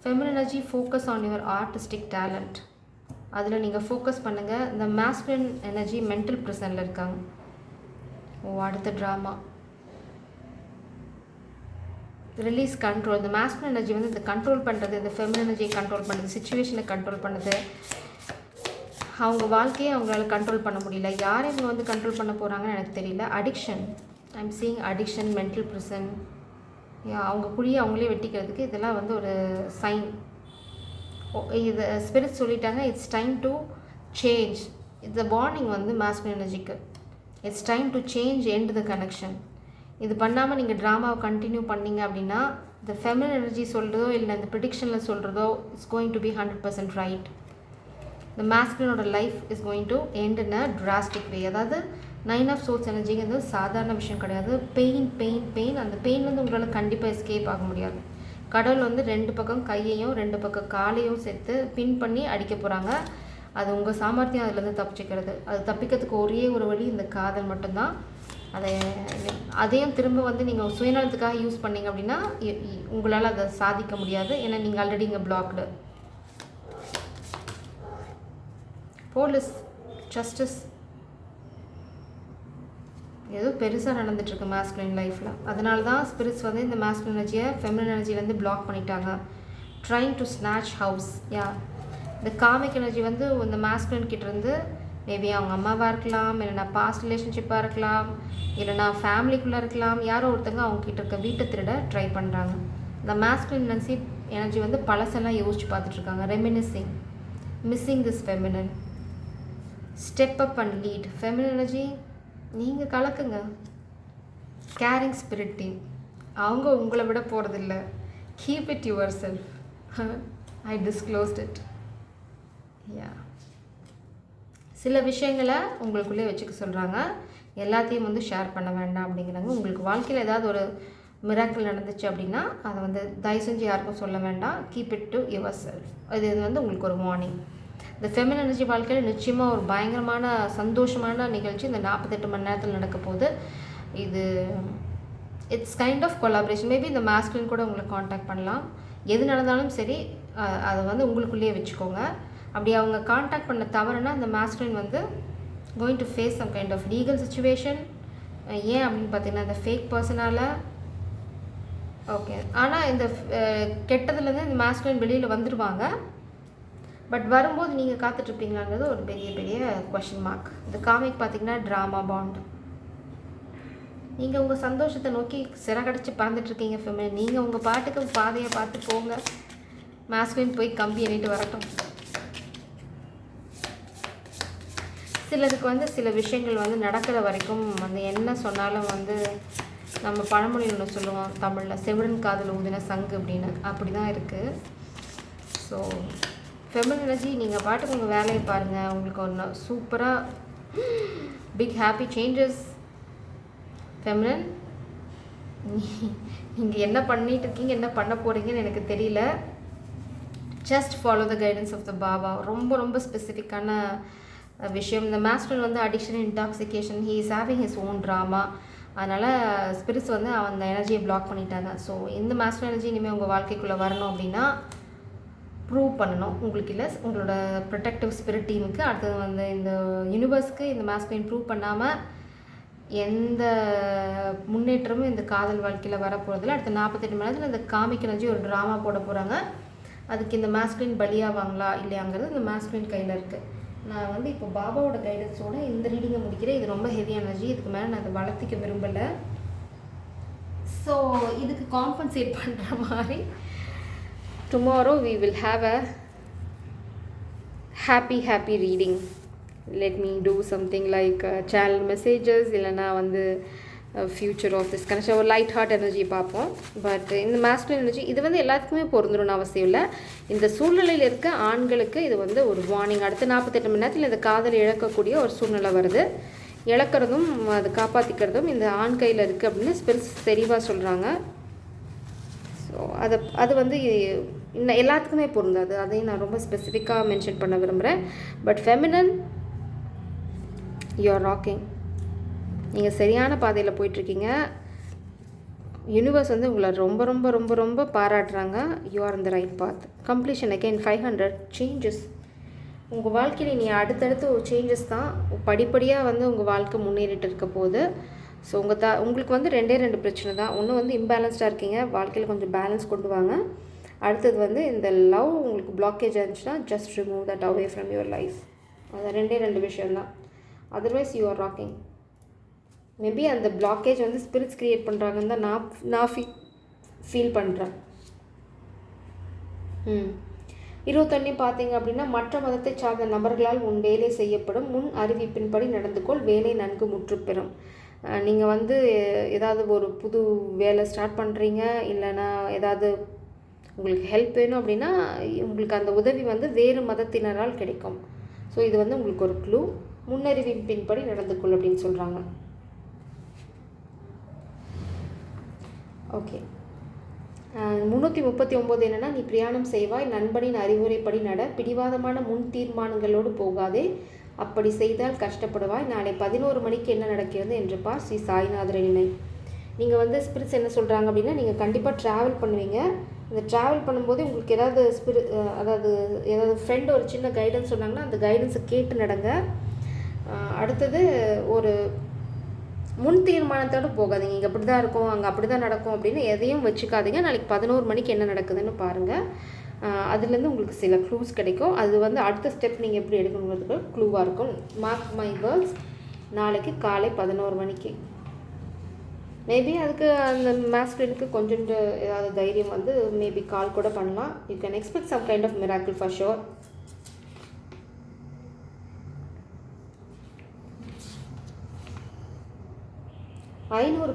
Feminine energy, focus on your artistic talent. அதில் நீங்கள் ஃபோக்கஸ் பண்ணுங்கள். இந்த மாஸ்குலின் எனர்ஜி மென்டல் ப்ரிசனில் இருக்காங்க. அடுத்த ட்ராமா ரிலீஸ், கண்ட்ரோல். இந்த மாஸ்குலின் எனர்ஜி வந்து இந்த கண்ட்ரோல் பண்ணுறது, இந்த ஃபெமினின் எனர்ஜியை கண்ட்ரோல் பண்ணுறது, சிச்சுவேஷனை கண்ட்ரோல் பண்ணுறது. அவங்க வாழ்க்கையை அவங்களால கண்ட்ரோல் பண்ண முடியல. யார் இவங்க வந்து கண்ட்ரோல் பண்ண போகிறாங்கன்னு எனக்கு தெரியல. Addiction, I'm seeing addiction, mental prison. அவங்க குழியை அவங்களே வெட்டிக்கிறதுக்கு இதெல்லாம் வந்து ஒரு சைன். இது ஸ்பிரிட் சொல்லிட்டாங்க, இட்ஸ் டைம் டு சேஞ்ச். இந்த வார்னிங் வந்து மாஸ்குலின் எனர்ஜிக்கு, it's time to change, end the connection. இது பண்ணாமல் நீங்கள் ட்ராமாவை கண்டினியூ பண்ணிங்க அப்படின்னா இந்த ஃபெமினின் எனர்ஜி சொல்கிறதோ இல்லை இந்த ப்ரிடிக்ஷனில் சொல்கிறதோ it's going to be 100% right. இந்த மாஸ்குலினோட life is going to end in a drastic way. அதாவது 9 of Swords எனர்ஜிங்கிறது சாதாரண விஷயம் கிடையாது. பெயின். அந்த பெயின் வந்து உங்களால் கண்டிப்பாக எஸ்கேப் ஆக முடியாது. கடவுள் வந்து 2 பக்கம் கையையும் 2 பக்கம் காலையும் சேர்த்து பின் பண்ணி அடிக்க போகிறாங்க. அது உங்கள் சாமர்த்தியம் அதுலேருந்து தப்பிச்சிக்கிறது. அது தப்பிக்கிறதுக்கு ஒரே ஒரு வழி இந்த காதல் மட்டும்தான். அதையும் திரும்ப வந்து நீங்கள் சுயநலத்துக்காக யூஸ் பண்ணிங்க அப்படின்னா உங்களால் அதை சாதிக்க முடியாது. ஏன்னா நீங்கள் ஆல்ரெடி இங்கே பிளாக்டு. போலீஸ், ஜஸ்டிஸ், ஏதோ பெருசாக நடந்துட்டுருக்கு மாஸ்குலின் லைஃப்பில். அதனால தான் ஸ்பிரிட்ஸ் வந்து இந்த மாஸ்குலின் எனர்ஜியை ஃபெமினின் எனர்ஜிலேருந்து பிளாக் பண்ணிட்டாங்க. Trying to snatch house. இந்த காமிக் எனர்ஜி வந்து இந்த மாஸ்குலின் கிட்டேருந்து மேபி அவங்க அம்மாவாக இருக்கலாம், இல்லைனா பாஸ்ட் ரிலேஷன்ஷிப்பாக இருக்கலாம், இல்லைனா ஃபேமிலிக்குள்ளே இருக்கலாம். யாரோ ஒருத்தங்க அவங்கக்கிட்ட இருக்க வீட்டை திருட ட்ரை பண்ணுறாங்க. இந்த மாஸ்குலின் எனர்ஜி வந்து பழசெல்லாம் யோசிச்சு பார்த்துட்ருக்காங்க. Reminiscing, missing this feminine, step up and lead. Feminine energy நீங்கள் கலக்குங்க. கேரிங் ஸ்பிரிட் டீம், அவங்க உங்களை விட போகிறதில்ல. Keep it yourself. I disclosed it. சில விஷயங்களை உங்களுக்குள்ளே வச்சுக்க சொல்கிறாங்க. எல்லாத்தையும் வந்து ஷேர் பண்ண வேண்டாம் அப்படிங்கிறாங்க. உங்களுக்கு வாழ்க்கையில் ஏதாவது ஒரு மிராக்கிள் நடந்துச்சு அப்படின்னா அதை வந்து தயவு செஞ்சு யாருக்கும் சொல்ல வேண்டாம். Keep it to your self. இது வந்து உங்களுக்கு ஒரு வார்னிங். இந்த ஃபெமினின் எனர்ஜி வாழ்க்கையில் நிச்சயமாக ஒரு பயங்கரமான சந்தோஷமான நிகழ்ச்சி இந்த 48 மணி நேரத்தில் நடக்க போகுது. இது it's kind of collaboration. Maybe இந்த மாஸ்குலின் கூட உங்களை காண்டாக்ட் பண்ணலாம். எது நடந்தாலும் சரி அதை வந்து உங்களுக்குள்ளேயே வச்சுக்கோங்க. அப்படி அவங்க காண்டாக்ட் பண்ண தவறுனா இந்த மாஸ்குலின் வந்து going to face some kind of legal situation. ஏன் அப்படின்னு பார்த்தீங்கன்னா இந்த ஃபேக் பர்சனால். ஓகே, ஆனால் இந்த கெட்டதுலேருந்து இந்த மாஸ்குலின் வெளியில் வந்துடுவாங்க. பட் வரும்போது நீங்கள் காத்துட்ருப்பீங்களாங்கிறது ஒரு பெரிய கொஷின் மார்க். இந்த காமிக் பார்த்திங்கன்னா ட்ராமா பாண்ட். நீங்கள் உங்கள் சந்தோஷத்தை நோக்கி சிறகடிச்சு பறந்துட்டுருக்கீங்க ஃபெமினின். நீங்கள் உங்கள் பாட்டுக்கு பாதையை பார்த்து போங்க. மாஸ்குலின் போய் கம்பி எண்ணிட்டு வரட்டும். சிலருக்கு வந்து சில விஷயங்கள் வந்து நடக்கிற வரைக்கும் வந்து என்ன சொன்னாலும் வந்து நம்ம பழமொழியில் ஒன்று சொல்லுவோம் தமிழில், செவிடன் காதில் ஊதின சங்கு அப்படின்னு. அப்படி தான் இருக்குது. ஸோ ஃபெமினின் எனர்ஜி நீங்கள் பாட்டுக்கு உங்கள் வேலையை பாருங்கள். உங்களுக்கு ஒன்று சூப்பராக பிக் ஹாப்பி சேஞ்சஸ். ஃபெமினின் நீங்கள் என்ன பண்ணிட்டு இருக்கீங்க, என்ன பண்ண போகிறீங்கன்னு எனக்கு தெரியல. Just follow the guidance of the Baba. ரொம்ப ரொம்ப ஸ்பெசிஃபிக்கான விஷயம். இந்த மாஸ்டர் வந்து addiction, intoxication, he is having his own drama. அதனால் ஸ்பிரிட்ஸ் வந்து அந்த எனர்ஜியை பிளாக் பண்ணிட்டாங்க. ஸோ இந்த மாஸ்டர் எனர்ஜி இனிமேல் உங்கள் வாழ்க்கைக்குள்ளே வரணும் அப்படின்னா ப்ரூவ் பண்ணணும். உங்களுக்கு இல்லை, உங்களோட ப்ரொடெக்டிவ் ஸ்பிரிட் டீமுக்கு. அடுத்தது வந்து இந்த யூனிவர்ஸ்க்கு இந்த மாஸ்டர் ப்ரூவ் பண்ணாமல் எந்த முன்னேற்றமும் இந்த காதல் வாழ்க்கையில் வரப்போகிறதில்ல. அடுத்த 48 மணி நேரத்தில் இந்த காமிக் எனர்ஜி ஒரு ட்ராமா போட போகிறாங்க. அதுக்கு இந்த மாஸ்குலின் பலியாவாங்களா இல்லையாங்கிறது இந்த மாஸ்குலின் கையில் இருக்குது. நான் வந்து இப்போ பாபாவோட கைடன்ஸோடு இந்த ரீடிங்கை முடிக்கிறேன். இது ரொம்ப ஹெவி எனர்ஜி, இதுக்கு மேலே நான் அதை வளர்த்திக்க விரும்பலை. ஸோ இதுக்கு காம்பன்சேட் பண்ணுற மாதிரி tomorrow we will have a happy reading. Let me do something like channel messages இல்லைனா வந்து ஃபியூச்சர் ஆஃப் திஸ் கனெக்ஷன், ஒரு லைட் ஹார்ட் எனர்ஜி பார்ப்போம். பட் இந்த மாஸ்குலின் எனர்ஜி இது வந்து எல்லாத்துக்குமே பொருந்துணும்னு அவசியம் இல்லை. இந்த சூழ்நிலையில் இருக்க ஆண்களுக்கு இது வந்து ஒரு வார்னிங். அடுத்த 48 மணி நேரத்தில் இந்த காதல் இழக்கக்கூடிய ஒரு சூழ்நிலை வருது. இழக்கிறதும் அது காப்பாற்றிக்கிறதும் இந்த ஆண் கையில் இருக்குது அப்படின்னு ஸ்பிரிட்ஸ் தெளிவாக சொல்கிறாங்க. ஸோ அது வந்து இன்னும் எல்லாத்துக்குமே பொருந்தாது. அதையும் நான் ரொம்ப ஸ்பெசிஃபிக்காக மென்ஷன் பண்ண விரும்புகிறேன். But feminine, you are rocking. நீங்கள் சரியான பாதையில் போயிட்டுருக்கீங்க. யூனிவர்ஸ் வந்து உங்களை ரொம்ப ரொம்ப ரொம்ப ரொம்ப பாராட்டுறாங்க. யூ ஆர் இந்த right path. Completion again 500 changes. உங்கள் வாழ்க்கையில் நீ அடுத்தடுத்து ஒரு சேஞ்சஸ் தான். படிப்படியாக வந்து உங்கள் வாழ்க்கை முன்னேறிட்டு இருக்க போகுது. ஸோ உங்களுக்கு வந்து 2 பிரச்சனை தான். ஒன்று வந்து இம்பேலன்ஸ்டாக இருக்கீங்க, வாழ்க்கையில் கொஞ்சம் பேலன்ஸ் கொண்டு வாங்க. அடுத்தது வந்து இந்த லவ் உங்களுக்கு பிளாக்கேஜ் இருந்துச்சுன்னா just remove that away from your life. அது 2 விஷயந்தான். Otherwise you are rocking. Maybe அந்த பிளாக்கேஜ் வந்து ஸ்பிரிட்ஸ் க்ரியேட் பண்ணுறாங்கன்னு தான் நான் ஃபீல் பண்ணுறேன். 21 பார்த்தீங்க அப்படின்னா, மற்ற மதத்தை சார்ந்த நபர்களால் உன் வேலை செய்யப்படும் முன் அறிவிப்பின்படி நடந்துக்கொள், வேலை நன்கு முற்றுப்பெறும். நீங்கள் வந்து ஏதாவது ஒரு புது வேலை ஸ்டார்ட் பண்ணுறீங்க, இல்லைனா ஏதாவது உங்களுக்கு ஹெல்ப் வேணும் அப்படின்னா உங்களுக்கு அந்த உதவி வந்து வேறு மதத்தினரால் கிடைக்கும். ஸோ இது வந்து உங்களுக்கு ஒரு க்ளூ. முன்னறிவிப்பின்படி நடந்துக்கொள் அப்படின்னு சொல்கிறாங்க. ஓகே. 339 என்னென்னா, நீ பிரயாணம் செய்வாய், நண்பனின் அறிவுரைப்படி நட, பிடிவாதமான முன் தீர்மானங்களோடு போகாதே, அப்படி செய்தால் கஷ்டப்படுவாய். நாளை 11 மணிக்கு என்ன நடக்கிறது என்று பார், ஸ்ரீ சாய்நாதரை நினை. நீங்கள் வந்து ஸ்பிரிட்ஸ் என்ன சொல்கிறாங்க அப்படின்னா, நீங்கள் கண்டிப்பாக ட்ராவல் பண்ணுவீங்க. இந்த ட்ராவல் பண்ணும்போது உங்களுக்கு ஏதாவது ஏதாவது ஃப்ரெண்டு ஒரு சின்ன கைடன்ஸ் சொன்னாங்கன்னா அந்த கைடன்ஸை கேட்டு நடங்க. அடுத்தது ஒரு முன் தீர்மானத்தோடு போகாதீங்க. இங்கே அப்படி தான் இருக்கும், அங்கே அப்படி தான் நடக்கும் அப்படின்னு எதையும் வச்சுக்காதீங்க. நாளைக்கு 11 மணிக்கு என்ன நடக்குதுன்னு பாருங்கள். அதுலேருந்து உங்களுக்கு சில க்ளூஸ் கிடைக்கும். அது வந்து அடுத்த ஸ்டெப் நீங்கள் எப்படி எடுக்கணுங்கிறதுக்கு க்ளூவாக இருக்கும். மார்க் மை வேர்ட்ஸ், நாளைக்கு காலை 11 மணிக்கு. மேபி அதுக்கு அந்த மாஸ்குலினுக்கு கொஞ்சம் ஏதாவது தைரியம் வந்து மேபி கால் கூட பண்ணலாம். You can expect some kind of miracle for sure.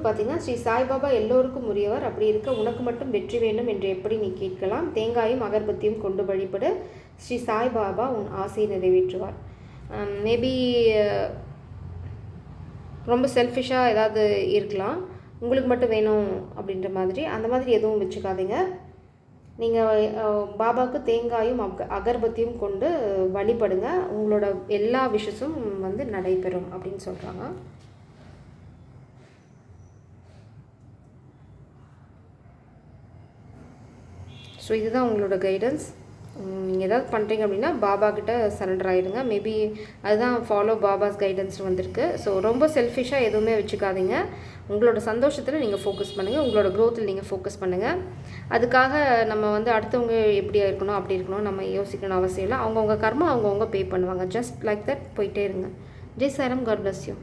பார்த்தீங்கன்னா, ஸ்ரீ சாய்பாபா எல்லோருக்கும் உரியவர். அப்படி இருக்க உனக்கு மட்டும் வெற்றி வேண்டும் என்று எப்படி நீ கேட்கலாம்? தேங்காயும் அகர்பத்தியும் கொண்டு வழிபடு, ஸ்ரீ சாய்பாபா உன் ஆசையை நிறைவேற்றுவார். மேபி ரொம்ப செல்ஃபிஷாக ஏதாவது இருக்கலாம், உங்களுக்கு மட்டும் வேணும் அப்படின்ற மாதிரி. அந்த மாதிரி எதுவும் வச்சுக்காதீங்க. நீங்கள் பாபாவுக்கு தேங்காயும் அகர்பத்தியும் கொண்டு வழிபடுங்க, உங்களோட எல்லா விஷஸும் வந்து நடைபெறும் அப்படின்னு சொல்கிறாங்க. ஸோ இதுதான் உங்களோட கைடன்ஸ். நீங்கள் ஏதாவது பண்ணுறீங்க அப்படின்னா பாபா கிட்ட சரண்டர் ஆகிடுங்க. மேபி அதுதான் ஃபாலோ பாபாஸ் கைடன்ஸ் வந்திருக்கு. ஸோ ரொம்ப செல்ஃபிஷாக எதுவுமே வச்சுக்காதீங்க. உங்களோட சந்தோஷத்தில் நீங்கள் ஃபோக்கஸ் பண்ணுங்கள், உங்களோட க்ரோத்தில் நீங்கள் ஃபோக்கஸ் பண்ணுங்கள். அதுக்காக நம்ம வந்து அடுத்தவங்க எப்படியா இருக்கணும் அப்படி இருக்கணும் நம்ம யோசிக்கணும் அவசியம் இல்லை. அவங்கவுங்க கர்மா அவங்கவுங்க பே பண்ணுவாங்க. ஜஸ்ட் லைக் தட் போயிட்டே இருங்க. Jai Sairam, god bless you.